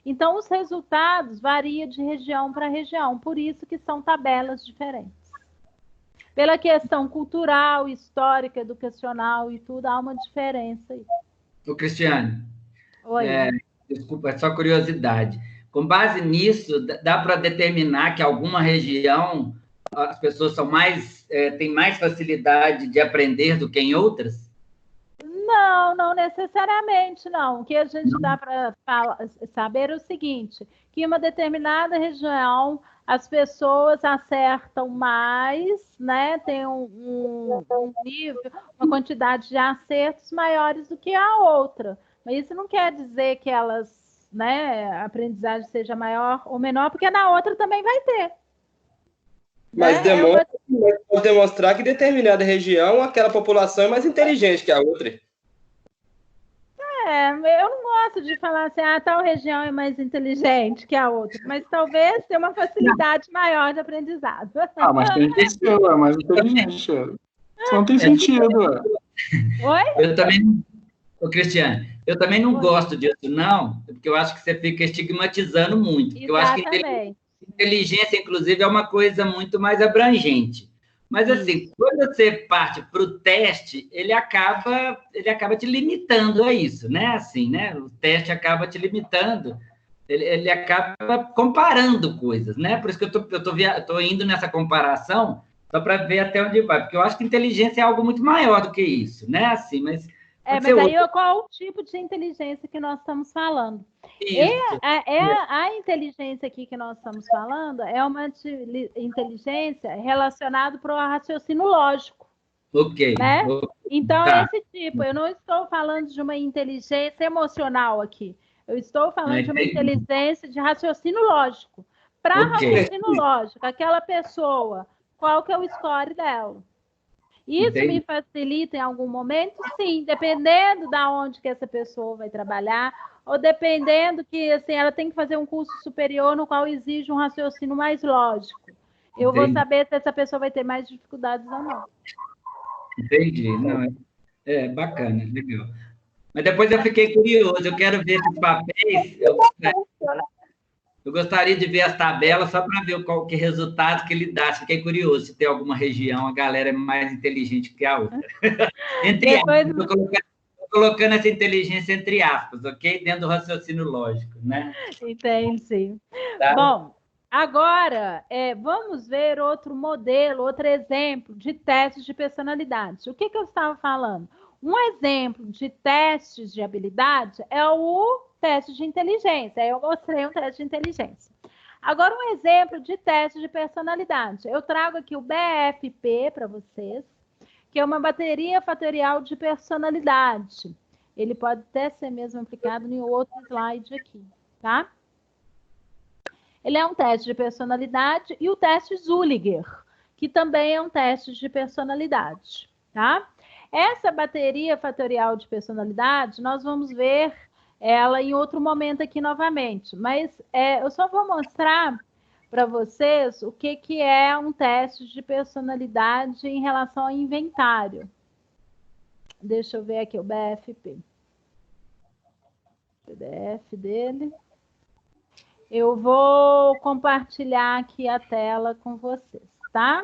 Então, os resultados variam de região para região, por isso que são tabelas diferentes. Pela questão cultural, histórica, educacional e tudo, há uma diferença aí. Ô, Cristiane, oi. Desculpa, é só curiosidade. Com base nisso, dá para determinar que alguma região as pessoas são têm mais facilidade de aprender do que em outras? Não, não necessariamente, não. O que a gente dá para saber é o seguinte, que em uma determinada região as pessoas acertam mais, né? Tem um nível, uma quantidade de acertos maiores do que a outra. Mas isso não quer dizer que elas, né, a aprendizagem seja maior ou menor, porque na outra também vai ter. Mas pode demonstrar que determinada região, aquela população é mais inteligente que a outra. Eu não gosto de falar assim, tal região é mais inteligente que a outra, mas talvez tenha uma facilidade maior de aprendizado. Mas tem gente que é mais inteligente. Isso não tem sentido. Oi? Eu também, ô, Cristiane, eu também não gosto disso, não, porque eu acho que você fica estigmatizando muito. Porque eu acho que inteligência, inclusive, é uma coisa muito mais abrangente. Mas, assim, quando você parte para o teste, ele acaba te limitando a isso, né? Assim, né? O teste acaba te limitando, ele acaba comparando coisas, né? Por isso que eu tô indo nessa comparação, só para ver até onde vai, porque eu acho que inteligência é algo muito maior do que isso, né? Assim, mas mas aí qual o tipo de inteligência que nós estamos falando? A inteligência aqui que nós estamos falando é uma inteligência relacionada para o raciocínio lógico. Ok. Né? Então, esse tipo, eu não estou falando de uma inteligência emocional aqui. Eu estou falando de uma inteligência de raciocínio lógico. Para raciocínio lógico, aquela pessoa, qual que é o score dela? Isso me facilita em algum momento? Sim, dependendo da onde que essa pessoa vai trabalhar, ou dependendo que assim, ela tem que fazer um curso superior no qual exige um raciocínio mais lógico. Eu vou saber se essa pessoa vai ter mais dificuldades ou não. Entendi. Não, bacana, legal. Mas depois eu fiquei curioso, eu quero ver esses papéis. Eu gostaria de ver as tabelas só para ver qual que resultado que ele dá. Fiquei curioso se tem alguma região a galera é mais inteligente que a outra. Entre aspas, estou colocando essa inteligência entre aspas, ok? Dentro do raciocínio lógico, né? Entendi. Tá. Bom, agora vamos ver outro modelo, outro exemplo de testes de personalidade. O que eu estava falando? Um exemplo de testes de habilidade é o teste de inteligência. Eu mostrei um teste de inteligência. Agora, um exemplo de teste de personalidade. Eu trago aqui o BFP para vocês, que é uma bateria fatorial de personalidade. Ele pode até ser mesmo aplicado em outro slide aqui, tá? Ele é um teste de personalidade e o teste Zulliger, que também é um teste de personalidade, tá? Essa bateria fatorial de personalidade, nós vamos ver ela em outro momento aqui novamente, mas eu só vou mostrar para vocês o que é um teste de personalidade em relação ao inventário. Deixa eu ver aqui o BFP. PDF dele. Eu vou compartilhar aqui a tela com vocês, tá?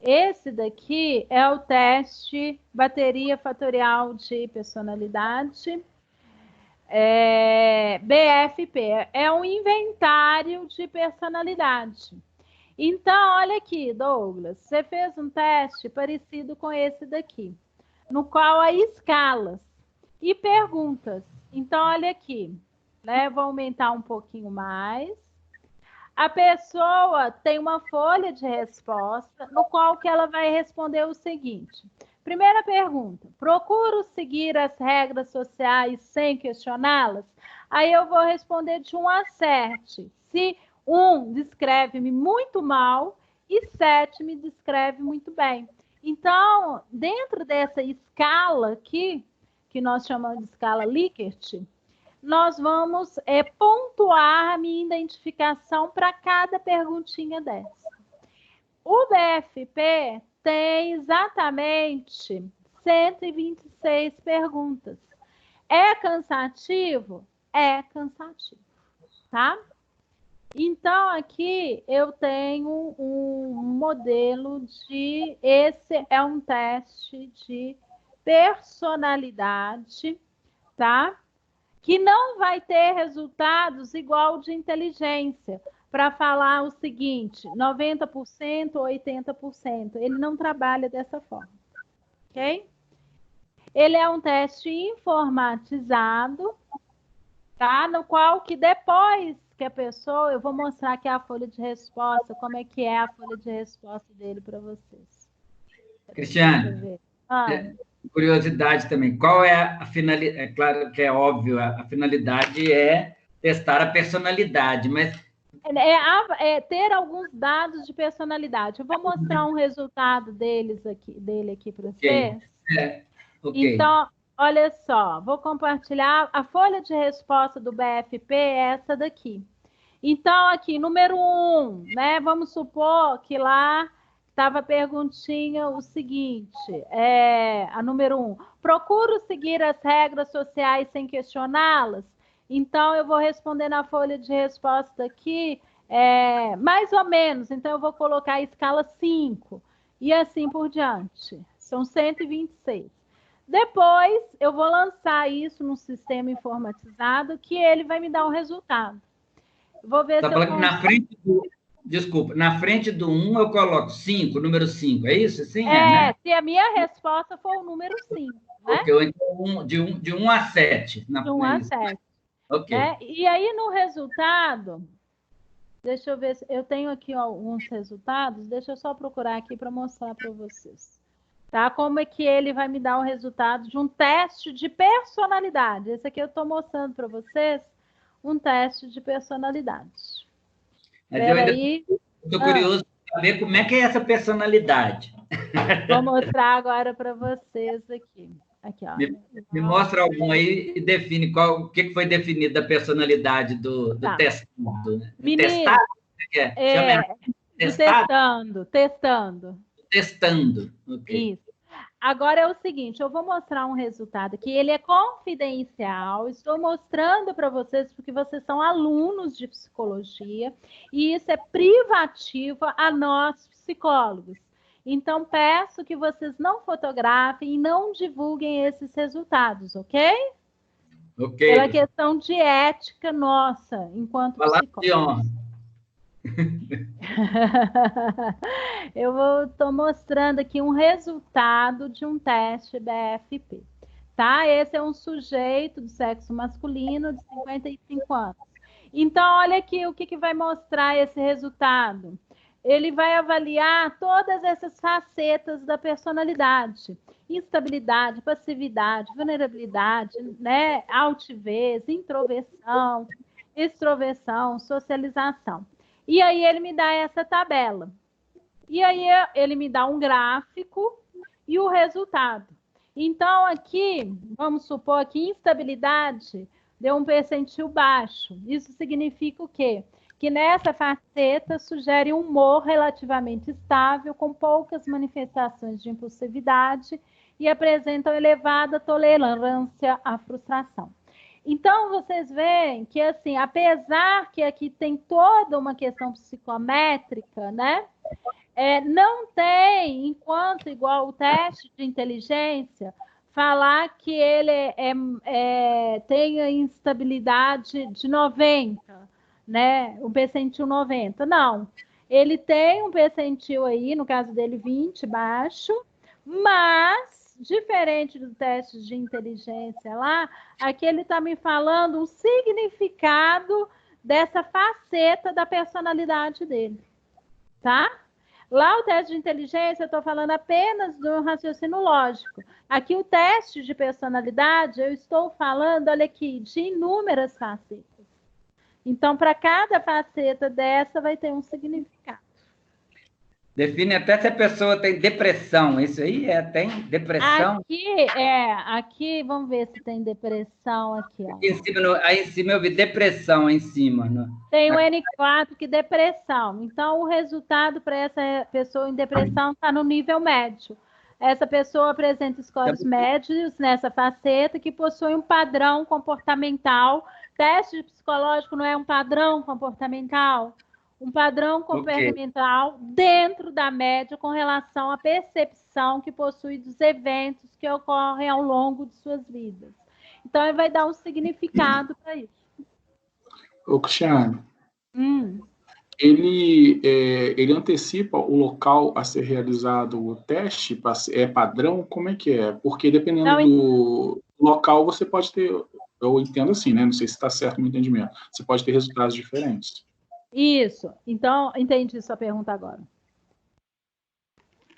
Esse daqui é o teste bateria fatorial de personalidade, BFP, é um inventário de personalidade. Então, olha aqui, Douglas, você fez um teste parecido com esse daqui, no qual há escalas e perguntas. Então, olha aqui, né? Vou aumentar um pouquinho mais. A pessoa tem uma folha de resposta no qual que ela vai responder o seguinte. Primeira pergunta, procuro seguir as regras sociais sem questioná-las? Aí eu vou responder de 1 a 7. Se 1 descreve-me muito mal e 7 me descreve muito bem. Então, dentro dessa escala aqui, que nós chamamos de escala Likert, nós vamos pontuar a minha identificação para cada perguntinha dessa. O BFP tem exatamente 126 perguntas. É cansativo? É cansativo, tá? Então, aqui eu tenho um modelo de... Esse é um teste de personalidade, tá? Que não vai ter resultados igual de inteligência, para falar o seguinte, 90% ou 80%. Ele não trabalha dessa forma, ok? Ele é um teste informatizado, tá? No qual que depois que a pessoa... Eu vou mostrar aqui a folha de resposta, como é que é a folha de resposta dele para vocês. Cristiane, curiosidade também, qual é a finalidade? É claro que é óbvio, a finalidade é testar a personalidade, mas... ter alguns dados de personalidade. Eu vou mostrar um resultado dele aqui para vocês. Okay. Então, olha só, vou compartilhar. A folha de resposta do BFP é essa daqui. Então, aqui, número 1, né? Vamos supor que lá estava a perguntinha o seguinte, a número 1. Procuro seguir as regras sociais sem questioná-las? Então, eu vou responder na folha de resposta aqui, mais ou menos. Então, eu vou colocar a escala 5. E assim por diante. São 126. Depois, eu vou lançar isso num sistema informatizado que ele vai me dar um resultado. Vou ver se eu consigo... Na frente do... Desculpa, na frente do 1 eu coloco 5, número 5, é isso? Sim, né? Se a minha resposta for o número 5, né? Ok, então, de 1 a 7. De 1 a 7. Ok. E aí, no resultado, deixa eu ver, eu tenho aqui alguns resultados, deixa eu só procurar aqui para mostrar para vocês. Tá? Como é que ele vai me dar o resultado de um teste de personalidade. Esse aqui eu estou mostrando para vocês, um teste de personalidade. Estou curioso para saber como é que é essa personalidade. Vou mostrar agora para vocês aqui. Aqui, ó. Me mostra algum aí e define o que foi definido da personalidade do testado. Menino, Testando. Okay. Isso. Agora é o seguinte, eu vou mostrar um resultado aqui, ele é confidencial, estou mostrando para vocês porque vocês são alunos de psicologia e isso é privativo a nós psicólogos. Então, peço que vocês não fotografem e não divulguem esses resultados, ok? Ok. Pela questão de ética nossa, enquanto psicólogos. Eu estou mostrando aqui um resultado de um teste BFP, tá? Esse é um sujeito do sexo masculino de 55 anos. Então, olha aqui o que vai mostrar esse resultado. Ele vai avaliar todas essas facetas da personalidade. Instabilidade, passividade, vulnerabilidade, né? Altivez, introversão, extroversão, socialização. E aí ele me dá essa tabela. E aí ele me dá um gráfico e o resultado. Então, aqui, vamos supor que instabilidade deu um percentil baixo. Isso significa o quê? Que nessa faceta sugere um humor relativamente estável, com poucas manifestações de impulsividade e apresentam elevada tolerância à frustração. Então, vocês veem que, assim, apesar que aqui tem toda uma questão psicométrica, né? Não tem, enquanto igual o teste de inteligência, falar que ele tem a instabilidade de 90, né? O percentil 90. Não. Ele tem um percentil aí, no caso dele, 20 baixo, mas... Diferente do teste de inteligência lá, aqui ele está me falando um significado dessa faceta da personalidade dele, tá? Lá o teste de inteligência eu estou falando apenas do raciocínio lógico. Aqui o teste de personalidade eu estou falando, olha aqui, de inúmeras facetas. Então, para cada faceta dessa vai ter um significado. Define até se a pessoa tem depressão. Isso aí tem depressão? Aqui, vamos ver se tem depressão aqui. Ó. Aí em cima eu vi depressão em cima. Tem o N4 que depressão. Então, o resultado para essa pessoa em depressão está no nível médio. Essa pessoa apresenta scores médios nessa faceta que possui um padrão comportamental. Teste psicológico não é um padrão comportamental? Um padrão comportamental dentro da média com relação à percepção que possui dos eventos que ocorrem ao longo de suas vidas. Então, ele vai dar um significado para isso. Ô, Cristiane, ele antecipa o local a ser realizado o teste? É padrão? Como é que é? Porque dependendo do local, você pode ter... Eu entendo assim, né? Não sei se está certo o meu entendimento. Você pode ter resultados diferentes. Isso. Então, entendi sua pergunta agora.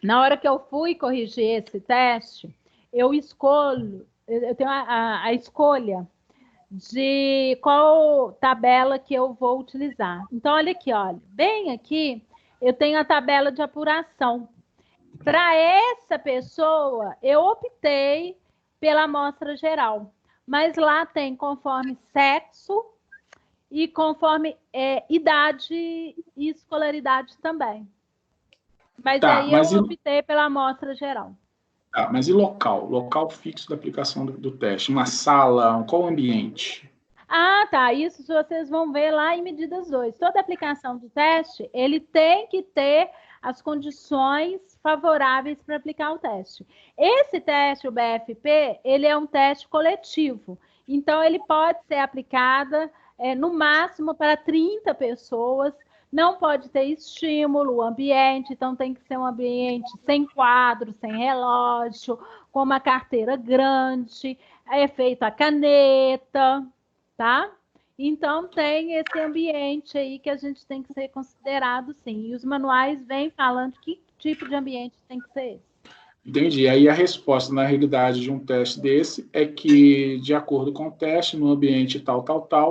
Na hora que eu fui corrigir esse teste, eu tenho a escolha de qual tabela que eu vou utilizar. Então, olha aqui, olha. Bem aqui, eu tenho a tabela de apuração. Para essa pessoa, eu optei pela amostra geral. Mas lá tem conforme sexo, e conforme idade e escolaridade também. Mas Tá, aí mas eu optei pela amostra geral. Tá, mas e local? Local fixo da aplicação do teste? Uma sala? Qual ambiente? Ah, tá. Isso vocês vão ver lá em medidas 2. Toda aplicação do teste, ele tem que ter as condições favoráveis para aplicar o teste. Esse teste, o BFP, ele é um teste coletivo. Então, ele pode ser aplicado no máximo para 30 pessoas. Não pode ter estímulo, ambiente. Então, tem que ser um ambiente sem quadro, sem relógio, com uma carteira grande, é feito a caneta, tá? Então, tem esse ambiente aí que a gente tem que ser considerado, sim. E os manuais vêm falando que tipo de ambiente tem que ser esse. Entendi. Aí a resposta, na realidade, de um teste desse é que, de acordo com o teste, no ambiente tal,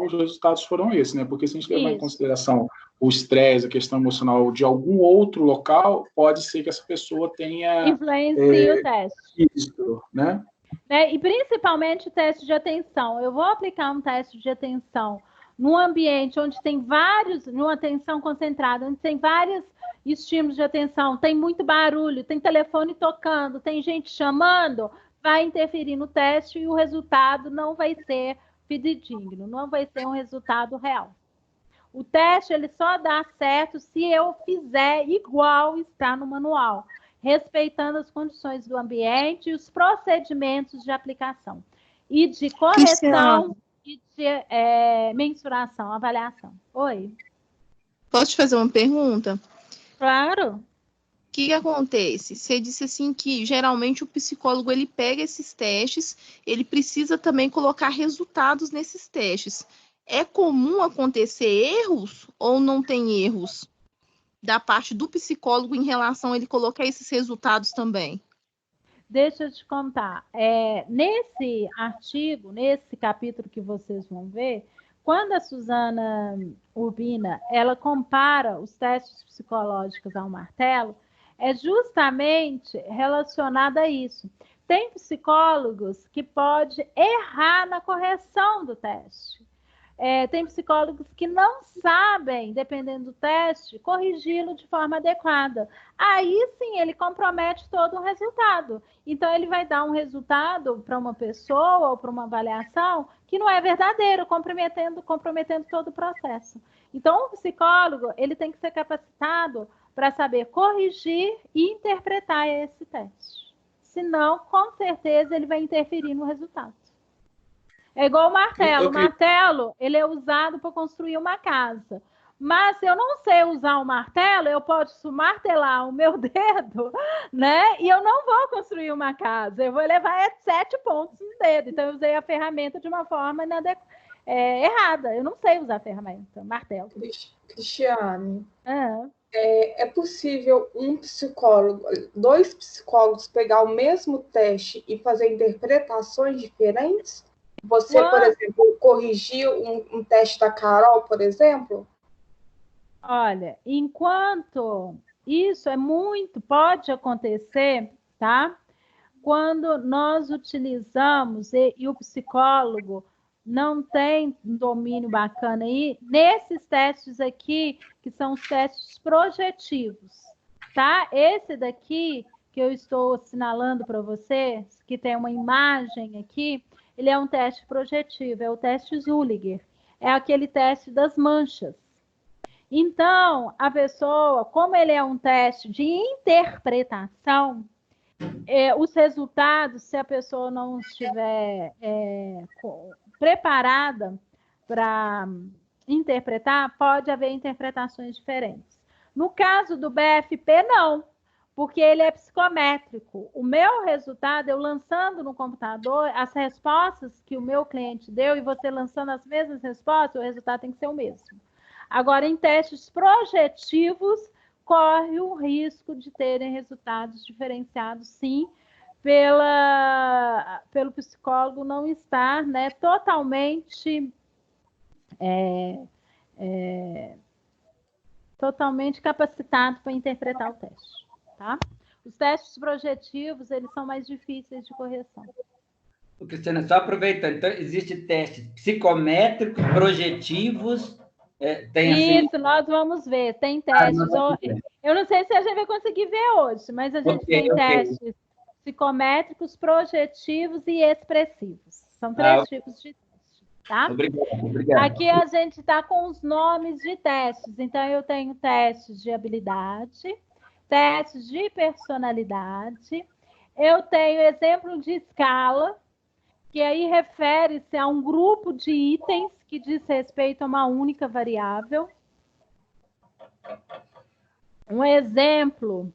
os resultados foram esses, né? Porque se a gente levar em consideração o estresse, a questão emocional de algum outro local, pode ser que essa pessoa tenha... Influencia o teste. Isso, né? E principalmente o teste de atenção. Eu vou aplicar um teste de atenção num ambiente onde tem vários, numa atenção concentrada, onde tem vários estímulos de atenção, tem muito barulho, tem telefone tocando, tem gente chamando, vai interferir no teste e o resultado não vai ser fidedigno, não vai ser um resultado real. O teste ele só dá certo se eu fizer igual está no manual, respeitando as condições do ambiente e os procedimentos de aplicação. E de correção e de mensuração, avaliação. Oi? Posso te fazer uma pergunta? Claro. O que acontece? Você disse assim que geralmente o psicólogo ele pega esses testes, ele precisa também colocar resultados nesses testes. É comum acontecer erros ou não tem erros da parte do psicólogo em relação a ele colocar esses resultados também? Deixa eu te contar. Nesse artigo, nesse capítulo que vocês vão ver, quando a Suzana Urbina ela compara os testes psicológicos ao martelo, é justamente relacionado a isso. Tem psicólogos que podem errar na correção do teste. Tem psicólogos que não sabem, dependendo do teste, corrigi-lo de forma adequada. Aí sim, ele compromete todo o resultado. Então, ele vai dar um resultado para uma pessoa ou para uma avaliação que não é verdadeiro, comprometendo todo o processo. Então, o psicólogo ele tem que ser capacitado para saber corrigir e interpretar esse teste. Senão, com certeza, ele vai interferir no resultado. É igual o martelo. O martelo, ele é usado para construir uma casa. Mas se eu não sei usar o martelo, eu posso martelar o meu dedo, né? E eu não vou construir uma casa. Eu vou levar 7 pontos no dedo. Então, eu usei a ferramenta de uma forma errada. Eu não sei usar a ferramenta, martelo. Cristiane, é possível dois psicólogos pegar o mesmo teste e fazer interpretações diferentes? Você, por exemplo, corrigiu um teste da Carol, por exemplo? Olha, enquanto isso pode acontecer, tá? Quando nós utilizamos e o psicólogo não tem um domínio bacana aí, nesses testes aqui, que são os testes projetivos, tá? Esse daqui, que eu estou assinalando para você, que tem uma imagem aqui, ele é um teste projetivo, é o teste Zülliger. É aquele teste das manchas. Então, a pessoa, como ele é um teste de interpretação, os resultados, se a pessoa não estiver preparada para interpretar, pode haver interpretações diferentes. No caso do BFP, não. Porque ele é psicométrico. O meu resultado, eu lançando no computador, as respostas que o meu cliente deu, e você lançando as mesmas respostas, o resultado tem que ser o mesmo. Agora, em testes projetivos, corre o risco de terem resultados diferenciados, sim, pelo psicólogo não estar, né, totalmente capacitado para interpretar o teste. Tá? Os testes projetivos, eles são mais difíceis de correção. Cristiana, só aproveitando, então, existem testes psicométricos, projetivos tem assim... Isso, nós vamos ver. Tem testes. Eu não sei se a gente vai conseguir ver hoje, mas a gente tem testes psicométricos, projetivos e expressivos. São 3 tipos de testes, tá? Obrigado. Aqui a gente está com os nomes de testes. Então, eu tenho testes de habilidade, testes de personalidade. Eu tenho exemplo de escala, que aí refere-se a um grupo de itens que diz respeito a uma única variável. Um exemplo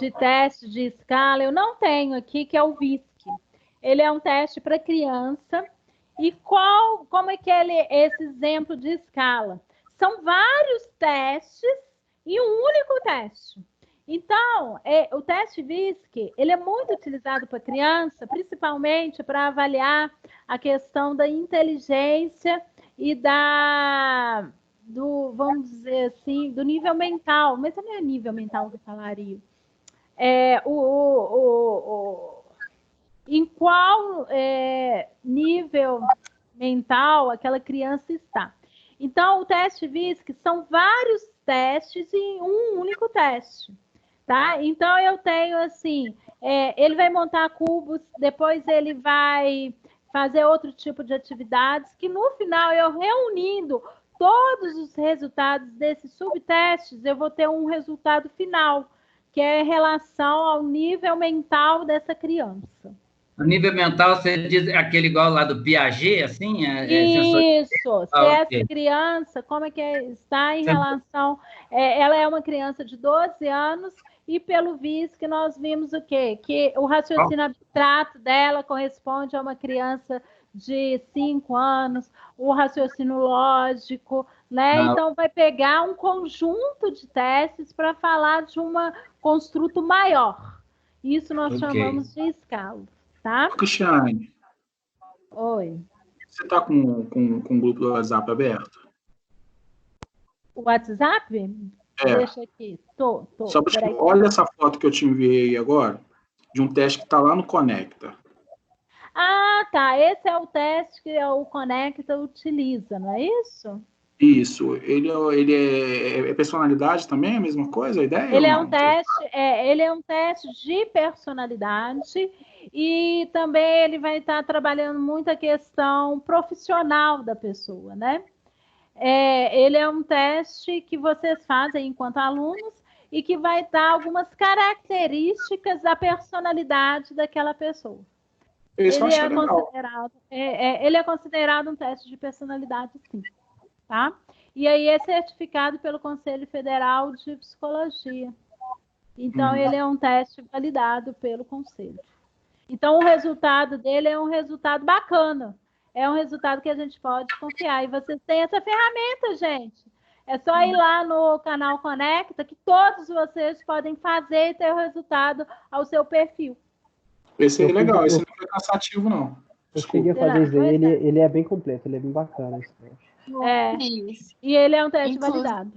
de teste de escala, eu não tenho aqui, que é o VISC. Ele é um teste para criança. E como é que é esse exemplo de escala? São vários testes e um único teste. Então, o teste VISC, ele é muito utilizado para criança, principalmente para avaliar a questão da inteligência e vamos dizer assim, do nível mental, mas não é nível mental que eu falaria. Em qual nível mental aquela criança está. Então, o teste VISC são vários testes em um único teste. Tá? Então, eu tenho assim, ele vai montar cubos, depois ele vai fazer outro tipo de atividades, que no final, eu reunindo todos os resultados desses subtestes, eu vou ter um resultado final, que é em relação ao nível mental dessa criança. O nível mental, você diz aquele igual lá do Piaget, assim? Isso, se essa criança, como é que está em relação... ela é uma criança de 12 anos e pelo VISC nós vimos o quê? Que o raciocínio abstrato dela corresponde a uma criança de 5 anos, o raciocínio lógico, né? Então, vai pegar um conjunto de testes para falar de um construto maior. Isso nós chamamos de escala, tá? Cristiane. Oi. Você está com o grupo do WhatsApp aberto? O WhatsApp? Deixa aqui. Tô. Só para olha essa foto que eu te enviei agora, de um teste que está lá no Conecta. Ah, tá. Esse é o teste que o Conecta utiliza, não é isso? Isso. Ele é personalidade também, a mesma coisa, a ideia? Ele é um teste de personalidade e também ele vai estar trabalhando muito a questão profissional da pessoa, né? Ele é um teste que vocês fazem enquanto alunos e que vai dar algumas características da personalidade daquela pessoa. Ele é considerado um teste de personalidade, sim. Tá? E aí é certificado pelo Conselho Federal de Psicologia. Então, ele é um teste validado pelo Conselho. Então, o resultado dele é um resultado bacana. É um resultado que a gente pode confiar. E vocês têm essa ferramenta, gente. É só ir lá no canal Conecta, que todos vocês podem fazer e ter o resultado ao seu perfil. Esse é legal, esse não é cansativo, não. Eu cheguei a fazer isso aí, ele é bem completo, ele é bem bacana. Esse teste. E ele é um teste validado.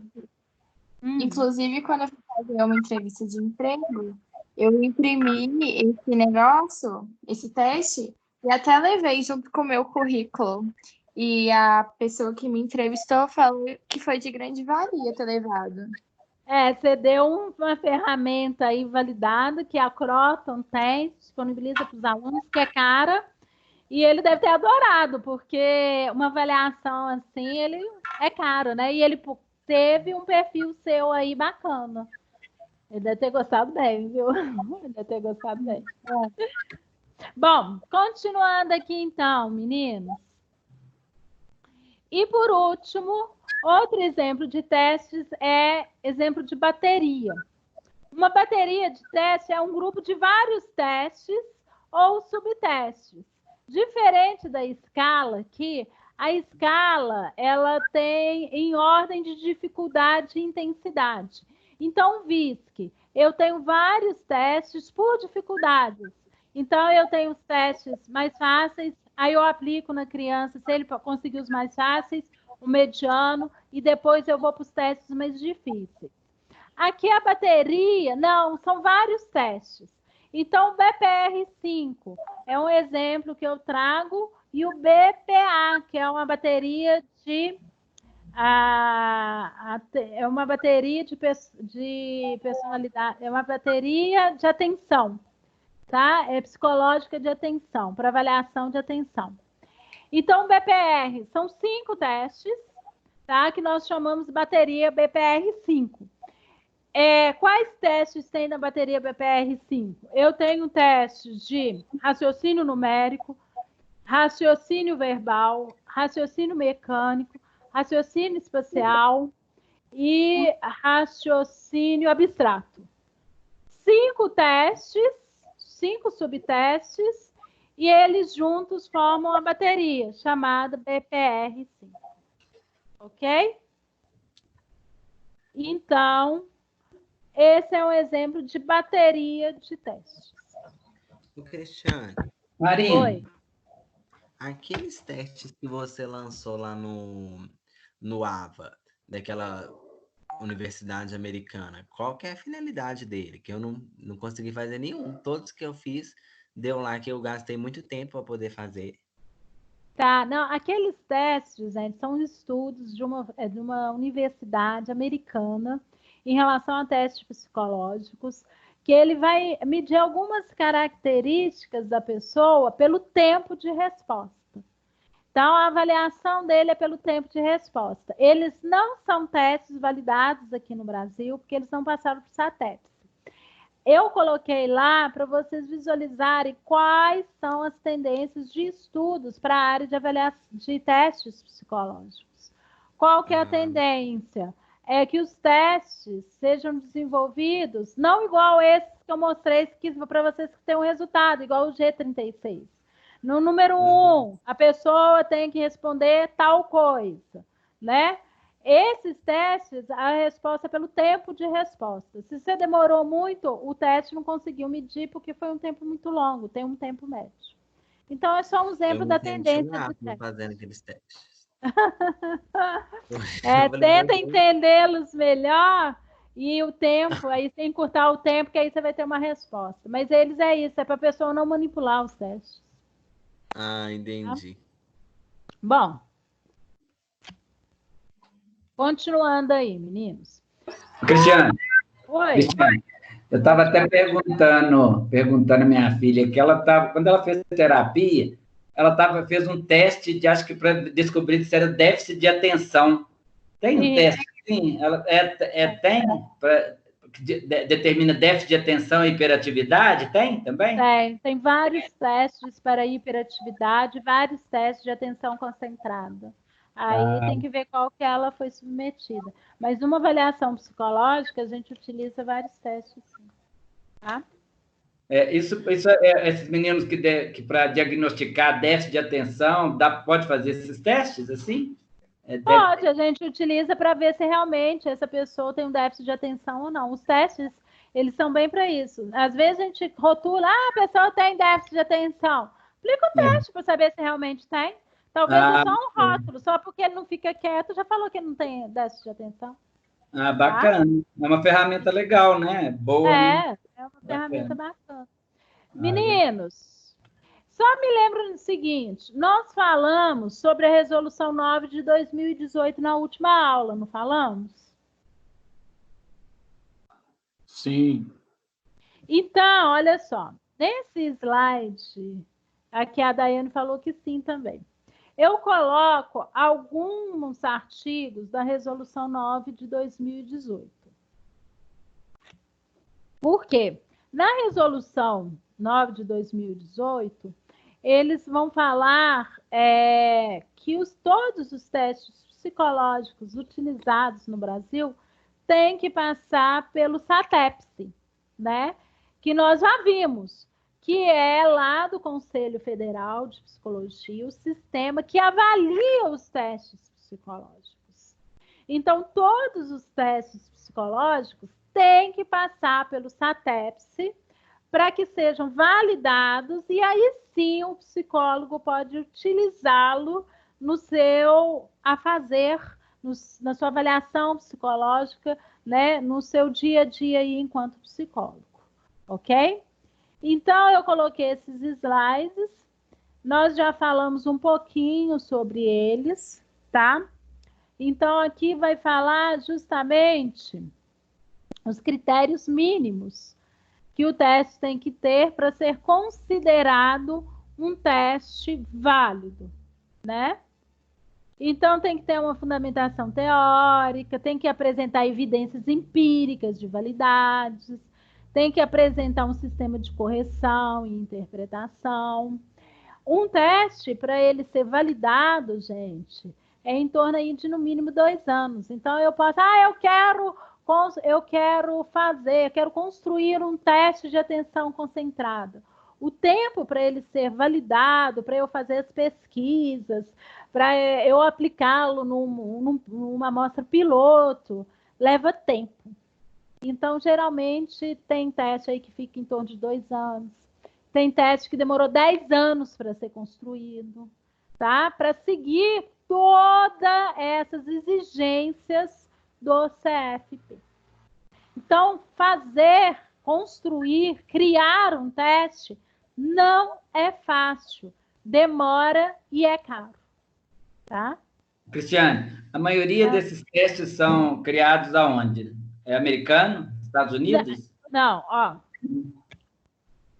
Inclusive, quando eu fui fazer uma entrevista de emprego, eu imprimi esse negócio, esse teste, e até levei junto com o meu currículo. E a pessoa que me entrevistou falou que foi de grande valia ter levado. Você deu uma ferramenta aí validada, que a Croton tem, disponibiliza para os alunos, que é cara, e ele deve ter adorado, porque uma avaliação assim, ele é caro, né? E ele teve um perfil seu aí bacana. Ele deve ter gostado bem, viu? Ele deve ter gostado bem. Bom, continuando aqui então, meninos. E por último, outro exemplo de testes é exemplo de bateria. Uma bateria de teste é um grupo de vários testes ou subtestes. Diferente da escala, que a escala ela tem em ordem de dificuldade e intensidade. Então, VISC, eu tenho vários testes por dificuldades. Então, eu tenho os testes mais fáceis, aí eu aplico na criança, se ele conseguir os mais fáceis, o mediano, e depois eu vou para os testes mais difíceis. Aqui a bateria, não, são vários testes. Então, o BPR-5 é um exemplo que eu trago, e o BPA, que é uma bateria de É uma bateria de personalidade, é uma bateria de atenção, tá? É psicológica de atenção, para avaliação de atenção. Então, o BPR são 5 testes, tá? Que nós chamamos de bateria BPR-5. Quais testes tem na bateria BPR-5? Eu tenho testes de raciocínio numérico, raciocínio verbal, raciocínio mecânico, raciocínio espacial e raciocínio abstrato. 5 testes, 5 subtestes, e eles juntos formam a bateria, chamada BPR-5. Ok? Então, esse é um exemplo de bateria de testes. O Cristiane. Marinho. Oi. Aqueles testes que você lançou lá no AVA, daquela universidade americana, qual que é a finalidade dele? Que eu não consegui fazer nenhum. Todos que eu fiz, deu lá que eu gastei muito tempo para poder fazer. Tá, não, aqueles testes, gente, são estudos de uma universidade americana em relação a testes psicológicos, que ele vai medir algumas características da pessoa pelo tempo de resposta. Então, a avaliação dele é pelo tempo de resposta. Eles não são testes validados aqui no Brasil, porque eles não passaram por SATEP. Eu coloquei lá para vocês visualizarem quais são as tendências de estudos para a área de avaliação de testes psicológicos. Qual que é a tendência? É que os testes sejam desenvolvidos, não igual esses que eu mostrei para vocês que tem um resultado, igual o G36. No número 1, a pessoa tem que responder tal coisa, né? Esses testes, a resposta é pelo tempo de resposta. Se você demorou muito, o teste não conseguiu medir porque foi um tempo muito longo, tem um tempo médio. Então, é só um exemplo da tendência de teste. Fazendo aqueles testes. Tenta entendê-los melhor e o tempo, aí sem encurtar o tempo, que aí você vai ter uma resposta. Mas eles é isso, é para a pessoa não manipular os testes. Ah, entendi. Tá? Bom, continuando aí, meninos. Cristiane. Oi. Cristiane, eu estava até perguntando à minha filha que ela estava, quando ela fez terapia, ela fez um teste acho que para descobrir se era déficit de atenção. Tem um teste, sim? Ela tem determina déficit de atenção e hiperatividade? Tem também? Tem vários testes para hiperatividade, vários testes de atenção concentrada. Aí tem que ver qual que ela foi submetida. Mas numa avaliação psicológica, a gente utiliza vários testes, sim. Tá? Esses meninos que para diagnosticar déficit de atenção, pode fazer esses testes assim? Pode, a gente utiliza para ver se realmente essa pessoa tem um déficit de atenção ou não. Os testes, eles são bem para isso. Às vezes a gente rotula, a pessoa tem déficit de atenção. Aplica o teste para saber se realmente tem. Talvez é só um rótulo, só porque ele não fica quieto, já falou que não tem déficit de atenção. Bacana. Tá? É uma ferramenta legal, né? Boa. É uma ferramenta bacana. Meninos, só me lembro do seguinte, nós falamos sobre a Resolução 9 de 2018 na última aula, não falamos? Sim. Então, olha só, nesse slide, aqui a Daiane falou que sim também. Eu coloco alguns artigos da Resolução 9 de 2018. Por quê? Na Resolução 9 de 2018, eles vão falar que todos os testes psicológicos utilizados no Brasil têm que passar pelo SATEPS, né? Que nós já vimos, que é lá do Conselho Federal de Psicologia, o sistema que avalia os testes psicológicos. Então, todos os testes psicológicos têm que passar pelo SATEPS para que sejam validados e aí sim o psicólogo pode utilizá-lo na sua avaliação psicológica, né, no seu dia a dia aí enquanto psicólogo, ok? Então, eu coloquei esses slides, nós já falamos um pouquinho sobre eles, tá? Então, aqui vai falar justamente os critérios mínimos que o teste tem que ter para ser considerado um teste válido, né? Então, tem que ter uma fundamentação teórica, tem que apresentar evidências empíricas de validades, tem que apresentar um sistema de correção e interpretação. Um teste, para ele ser validado, gente, é em torno aí de, no mínimo, 2 anos. Então, eu posso, eu quero construir um teste de atenção concentrada. O tempo para ele ser validado, para eu fazer as pesquisas, para eu aplicá-lo numa amostra piloto, leva tempo. Então, geralmente, tem teste aí que fica em torno de 2 anos. Tem teste que demorou 10 anos para ser construído, tá? Para seguir todas essas exigências do CFP. Então, construir, criar um teste não é fácil, demora e é caro, tá? Cristiane, a maioria desses testes são criados aonde? É americano? Estados Unidos? Não, ó.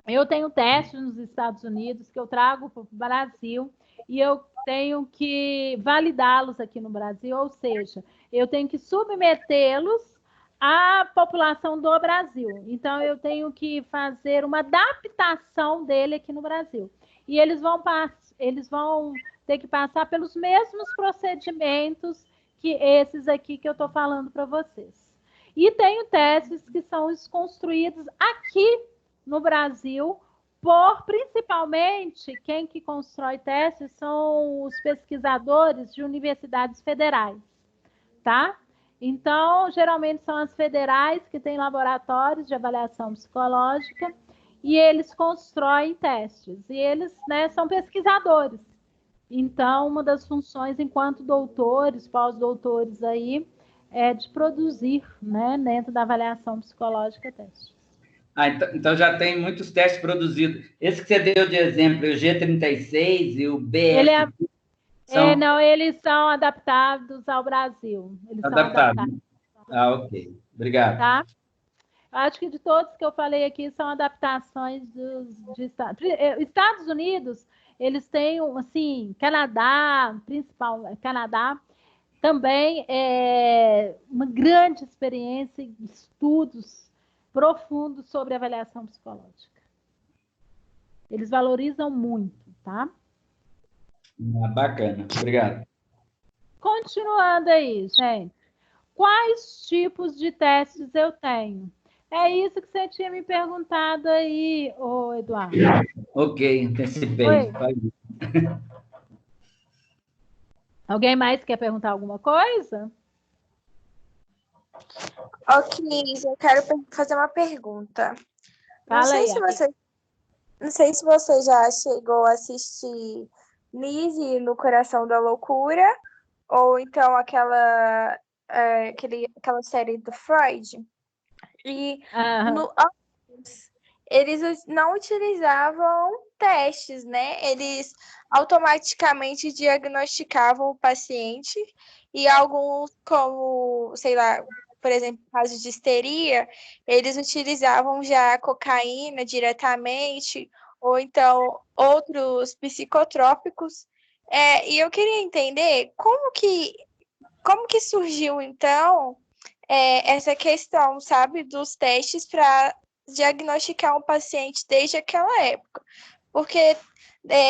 Eu tenho testes nos Estados Unidos que eu trago para o Brasil e eu tenho que validá-los aqui no Brasil, ou seja, eu tenho que submetê-los à população do Brasil. Então, eu tenho que fazer uma adaptação dele aqui no Brasil. E eles vão ter que passar pelos mesmos procedimentos que esses aqui que eu estou falando para vocês. E tenho testes que são construídos aqui no Brasil, principalmente, quem que constrói testes são os pesquisadores de universidades federais, tá? Então, geralmente são as federais que têm laboratórios de avaliação psicológica e eles constroem testes. E eles, né, são pesquisadores. Então, uma das funções enquanto doutores, pós-doutores aí, é de produzir, né, dentro da avaliação psicológica testes. Então já tem muitos testes produzidos. Esse que você deu de exemplo, o G36 e o BF. Não, eles são adaptados ao Brasil. Eles são adaptados. Ok. Obrigado. Tá? Acho que de todos que eu falei aqui são adaptações de Estados Unidos, eles têm, assim, Canadá também é uma grande experiência em estudos profundos sobre avaliação psicológica. Eles valorizam muito, tá? Bacana, obrigado. Continuando aí, gente. Quais tipos de testes eu tenho? É isso que você tinha me perguntado aí, Eduardo. Ok, antecipei. Alguém mais quer perguntar alguma coisa? Ok, eu quero fazer uma pergunta. Não sei se você já chegou a assistir Nise no Coração da Loucura, ou então aquela série do Freud. E eles não utilizavam testes, né? Eles automaticamente diagnosticavam o paciente e alguns, como, sei lá, por exemplo, casos de histeria, eles utilizavam já a cocaína diretamente, ou então outros psicotrópicos. E eu queria entender como que surgiu, então, essa questão, sabe, dos testes para diagnosticar um paciente desde aquela época. Porque,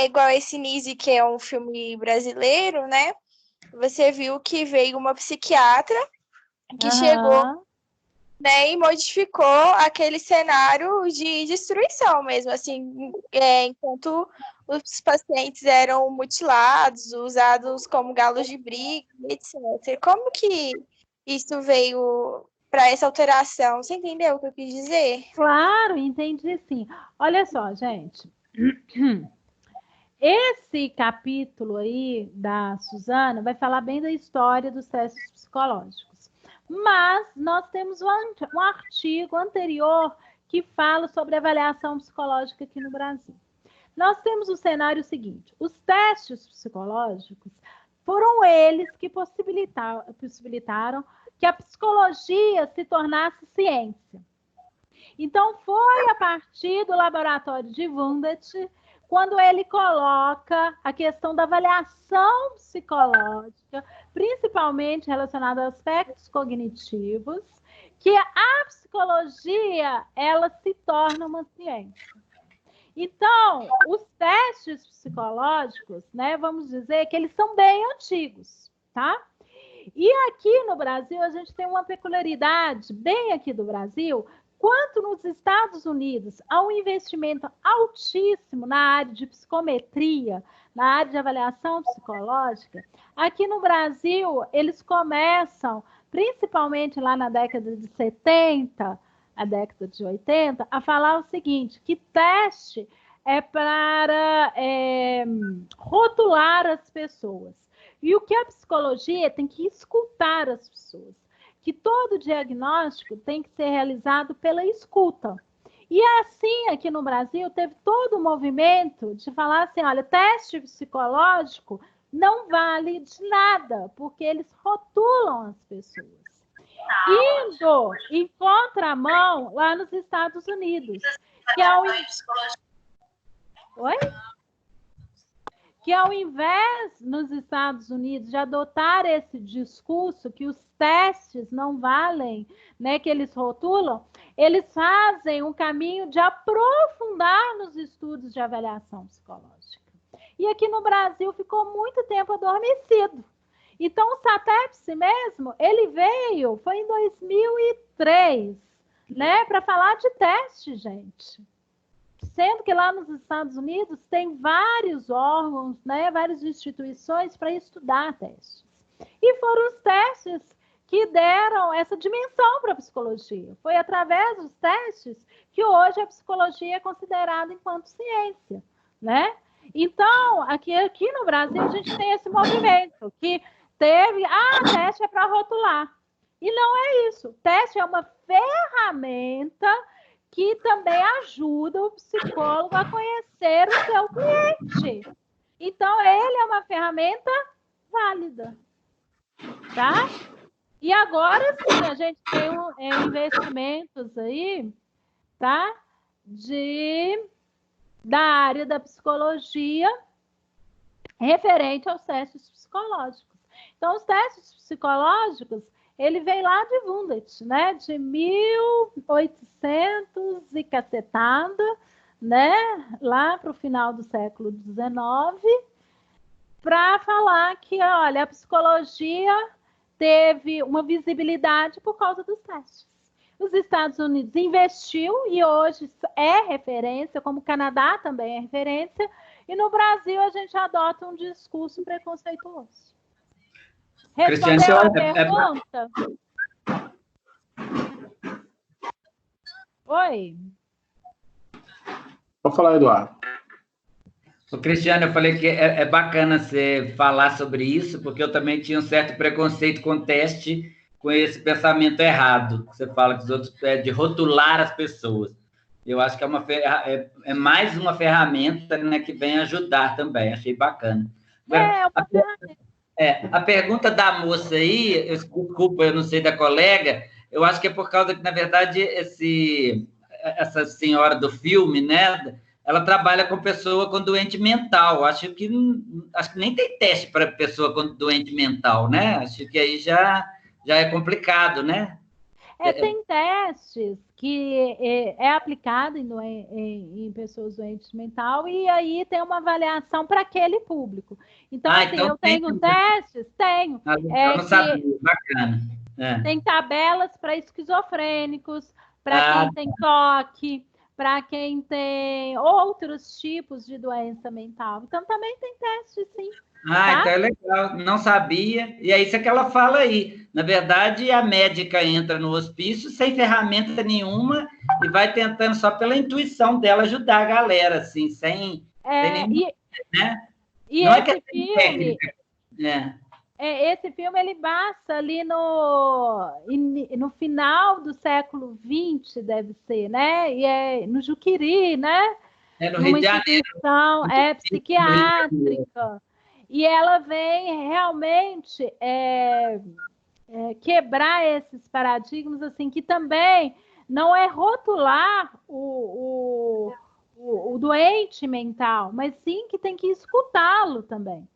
igual esse Nise, que é um filme brasileiro, né? Você viu que veio uma psiquiatra que chegou, né, e modificou aquele cenário de destruição mesmo, assim, enquanto os pacientes eram mutilados, usados como galos de briga, etc. Como que isso veio para essa alteração? Você entendeu o que eu quis dizer? Claro, entendi sim. Olha só, gente. Esse capítulo aí da Suzana vai falar bem da história dos testes psicológicos. Mas nós temos um artigo anterior que fala sobre avaliação psicológica aqui no Brasil. Nós temos o cenário seguinte: os testes psicológicos foram eles que possibilitaram que a psicologia se tornasse ciência. Então, foi a partir do laboratório de Wundt, quando ele coloca a questão da avaliação psicológica, principalmente relacionada a aspectos cognitivos, que a psicologia ela se torna uma ciência. Então, os testes psicológicos, né, vamos dizer que eles são bem antigos, tá? E aqui no Brasil, a gente tem uma peculiaridade, bem aqui do Brasil, quanto nos Estados Unidos há um investimento altíssimo na área de psicometria, na área de avaliação psicológica, aqui no Brasil, eles começam, principalmente lá na década de 70, a década de 80, a falar o seguinte, que teste é para rotular as pessoas. E o que a psicologia tem que escutar as pessoas. Que todo diagnóstico tem que ser realizado pela escuta. E assim, aqui no Brasil, teve todo o movimento de falar assim, olha, teste psicológico não vale de nada, porque eles rotulam as pessoas. Indo em contramão lá nos Estados Unidos, que ao invés nos Estados Unidos de adotar esse discurso que os testes não valem, né, que eles rotulam, eles fazem um caminho de aprofundar nos estudos de avaliação psicológica. E aqui no Brasil ficou muito tempo adormecido. Então, o SATEPS mesmo, ele veio, foi em 2003, né, para falar de teste, gente. Sendo que lá nos Estados Unidos tem vários órgãos, né, várias instituições para estudar testes. E foram os testes que deram essa dimensão para a psicologia. Foi através dos testes que hoje a psicologia é considerada enquanto ciência, né? Então, aqui no Brasil, a gente tem esse movimento que teve, teste é para rotular. E não é isso. Teste é uma ferramenta que também ajuda o psicólogo a conhecer o seu cliente. Então, ele é uma ferramenta válida. Tá? E agora sim, a gente tem investimentos aí, tá? Da área da psicologia referente aos testes psicológicos. Então, os testes psicológicos, ele vem lá de Wundt, né? De 1800 e cacetada, né? Lá para o final do século XIX, para falar que, olha, a psicologia teve uma visibilidade por causa dos testes. Os Estados Unidos investiu e hoje é referência, como o Canadá também é referência, e no Brasil a gente adota um discurso preconceituoso. Respondeu a pergunta? Oi? Pode falar, Eduardo. Cristiano, eu falei que é bacana você falar sobre isso, porque eu também tinha um certo preconceito com o teste, com esse pensamento errado, que você fala que os outros de rotular as pessoas. Eu acho que é mais uma ferramenta, né, que vem ajudar também, achei bacana. A pergunta da moça aí, desculpa, eu não sei da colega, eu acho que é por causa que, na verdade, essa senhora do filme, né, ela trabalha com pessoa com doente mental. Acho que nem tem teste para pessoa com doente mental, né? Acho que aí já é complicado, né? Tem testes que é aplicado em pessoas doentes mental e aí tem uma avaliação para aquele público. Então, então eu tenho testes? Tenho. Eu não sabia, bacana. Tem tabelas para esquizofrênicos, para quem tem toque, para quem tem outros tipos de doença mental. Então, também tem teste, sim. Tá? Então é legal. Não sabia. E é isso que ela fala aí. Na verdade, a médica entra no hospício sem ferramenta nenhuma e vai tentando só pela intuição dela ajudar a galera, assim, sem nenhum... né? E não esse filme... esse filme, ele passa ali no final do século XX, deve ser, né? E é no Juqueri, né? No Rio de Janeiro. Instituição psiquiátrica. E ela vem realmente quebrar esses paradigmas, assim, que também não é rotular o doente mental, mas sim que tem que escutá-lo também.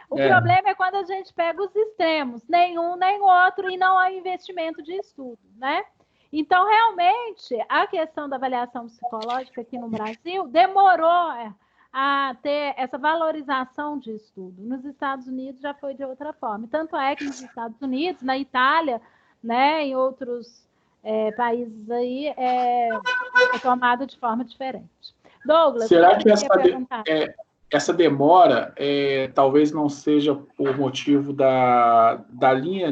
O problema é quando a gente pega os extremos, nenhum nem outro, e não há investimento de estudo, né? Então, realmente, a questão da avaliação psicológica aqui no Brasil demorou a ter essa valorização de estudo. Nos Estados Unidos já foi de outra forma. Tanto é que nos Estados Unidos, na Itália, né, em outros países aí, é tomado de forma diferente. Douglas, será que essa demora talvez não seja por motivo da linha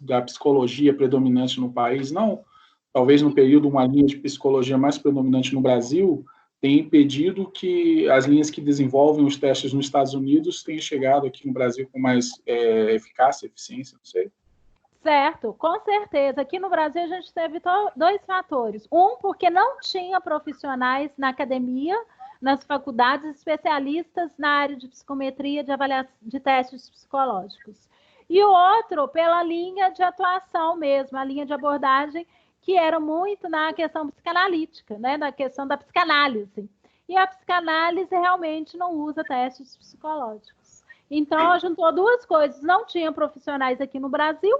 da psicologia predominante no país, não? Talvez no período uma linha de psicologia mais predominante no Brasil tem impedido que as linhas que desenvolvem os testes nos Estados Unidos tenham chegado aqui no Brasil com mais eficácia, eficiência, não sei. Certo, com certeza. Aqui no Brasil a gente teve dois fatores. Um, porque não tinha profissionais na academia, nas faculdades, especialistas na área de psicometria, de avaliação de testes psicológicos. E o outro, pela linha de atuação mesmo, a linha de abordagem, que era muito na questão psicanalítica, né? Na questão da psicanálise. E a psicanálise realmente não usa testes psicológicos. Então, juntou duas coisas. Não tinha profissionais aqui no Brasil,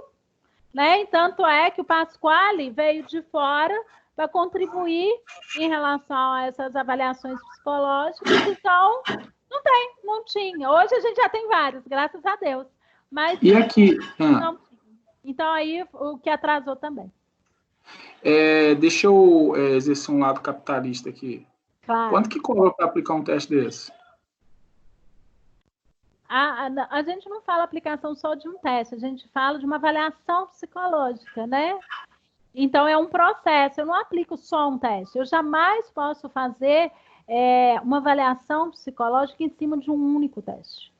né? E tanto é que o Pasquale veio de fora para contribuir em relação a essas avaliações psicológicas. Então, não tinha. Hoje a gente já tem vários, graças a Deus. Mas e aqui? Não tinha. Então, aí, o que atrasou também. Deixa eu exercer um lado capitalista aqui. Claro. Quanto que cobra para aplicar um teste desse? A gente não fala aplicação só de um teste, a gente fala de uma avaliação psicológica, né? Então, é um processo, eu não aplico só um teste. Eu jamais posso fazer uma avaliação psicológica em cima de um único teste.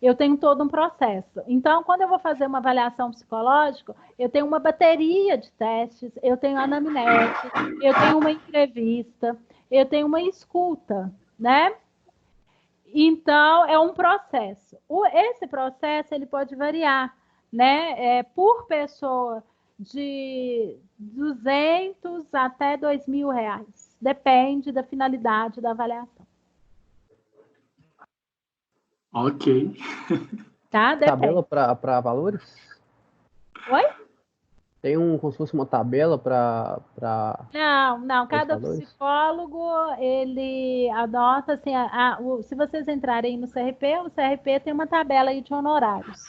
Eu tenho todo um processo. Então, quando eu vou fazer uma avaliação psicológica, eu tenho uma bateria de testes, eu tenho anamnese, eu tenho uma entrevista, eu tenho uma escuta, né? Então, é um processo. Esse processo, ele pode variar, né? Por pessoa, de 200 até R$2.000. Depende da finalidade da avaliação. Ok. Tá? Depende. Tabela para valores? Oi? Tem como se fosse uma tabela para... Não. Cada psicólogo, ele adota, assim, se vocês entrarem no CRP, o CRP tem uma tabela aí de honorários,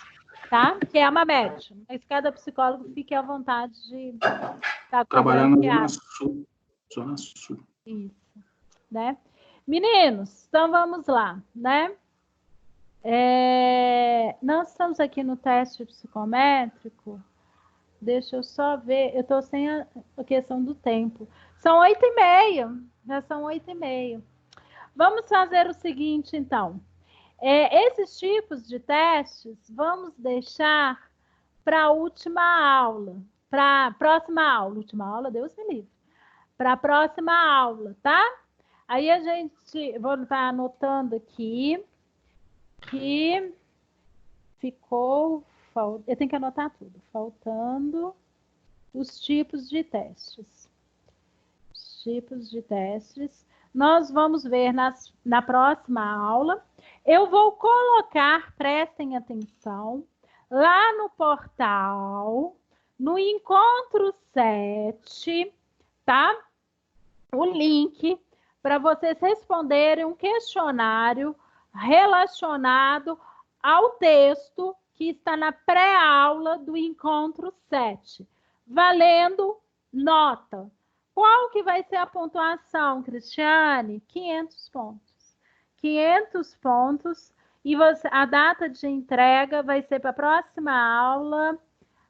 tá? Que é uma média. Mas cada psicólogo fique à vontade de estar trabalhando na Zona Sul. Isso. Né? Meninos, então vamos lá, né? Nós estamos aqui no teste psicométrico. Deixa eu só ver. Eu estou sem a questão do tempo. São 8h30. Já são 8h30. Vamos fazer o seguinte, então. Esses tipos de testes, vamos deixar para a última aula. Para a próxima aula. Última aula, Deus me livre. Para a próxima aula, tá? Aí a gente... Vou estar anotando aqui. Que ficou... Eu tenho que anotar tudo. Faltando os tipos de testes. Os tipos de testes. Nós vamos ver na próxima aula. Eu vou colocar, prestem atenção, lá no portal, no Encontro 7, tá? O link para vocês responderem um questionário relacionado ao texto que está na pré-aula do Encontro 7, valendo nota. Qual que vai ser a pontuação, Cristiane? 500 pontos. 500 pontos. E a data de entrega vai ser para a próxima aula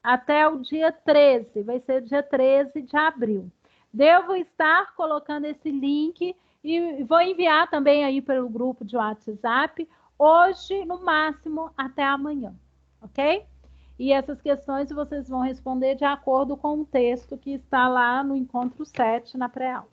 até o dia 13. Vai ser o dia 13 de abril. Devo estar colocando esse link e vou enviar também aí pelo grupo de WhatsApp hoje, no máximo, até amanhã. Ok? E essas questões vocês vão responder de acordo com o texto que está lá no Encontro 7, na pré-aula.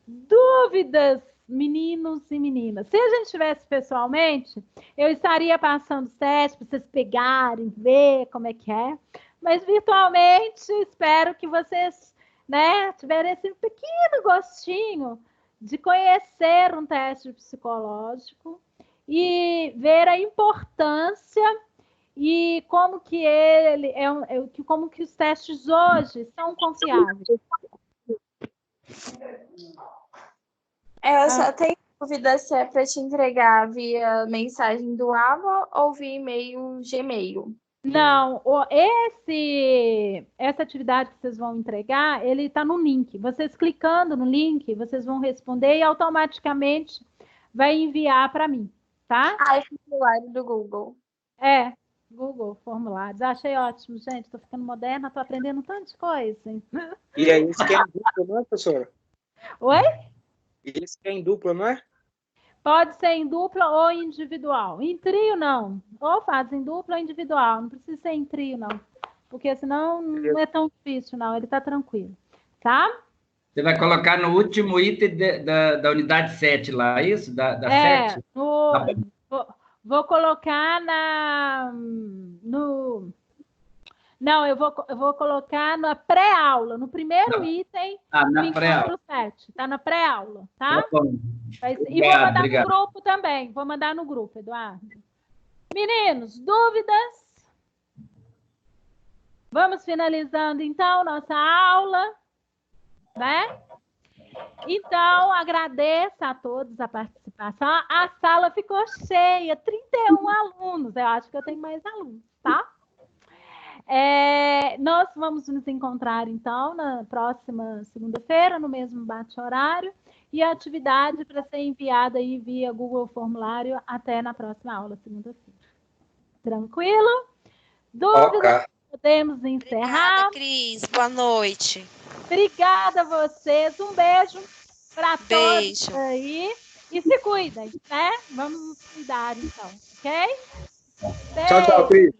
Dúvidas meninos e meninas. Se a gente estivesse pessoalmente, eu estaria passando os testes para vocês pegarem, ver como é que é. Mas virtualmente, espero que vocês, né, tiverem esse pequeno gostinho de conhecer um teste psicológico e ver a importância e como que ele como que os testes hoje são confiáveis. Eu só tenho dúvida se é para te entregar via mensagem do AVA ou via e-mail Gmail. Não, essa atividade que vocês vão entregar, ele está no link. Vocês clicando no link, vocês vão responder e automaticamente vai enviar para mim, tá? É formulário do Google. Google Formulários. Achei ótimo, gente. Estou ficando moderna, estou aprendendo um tanto de coisa. E aí, isso que é em dupla, não é, professora? Oi? Isso que é em dupla, não é? Pode ser em dupla ou individual. Em trio, não. Ou faz em dupla ou individual. Não precisa ser em trio, não. Porque senão não é tão difícil, não. Ele está tranquilo. Tá? Você vai colocar no último item da unidade 7 lá, isso? Da 7? Vou colocar Não, eu vou colocar na pré-aula, no primeiro item do encontro 7. Está na pré-aula, tá? E vou mandar no grupo também. Vou mandar no grupo, Eduardo. Meninos, dúvidas? Vamos finalizando, então, nossa aula, né? Então, agradeço a todos a participação. A sala ficou cheia, 31 alunos. Eu acho que eu tenho mais alunos, tá? Nós vamos nos encontrar, então, na próxima segunda-feira, no mesmo bate-horário, e a atividade para ser enviada aí via Google Formulário até na próxima aula, segunda-feira. Tranquilo? Dúvidas? Podemos encerrar. Obrigada, Cris. Boa noite. Obrigada a vocês. Um beijo para todos aí. E se cuidem, né? Vamos nos cuidar, então, ok? Tchau, tchau, Cris.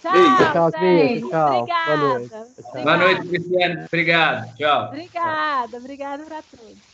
Tchau, Cris. Tchau. Obrigada. Boa noite, Cristiane. Obrigado. Tchau. Obrigada para todos.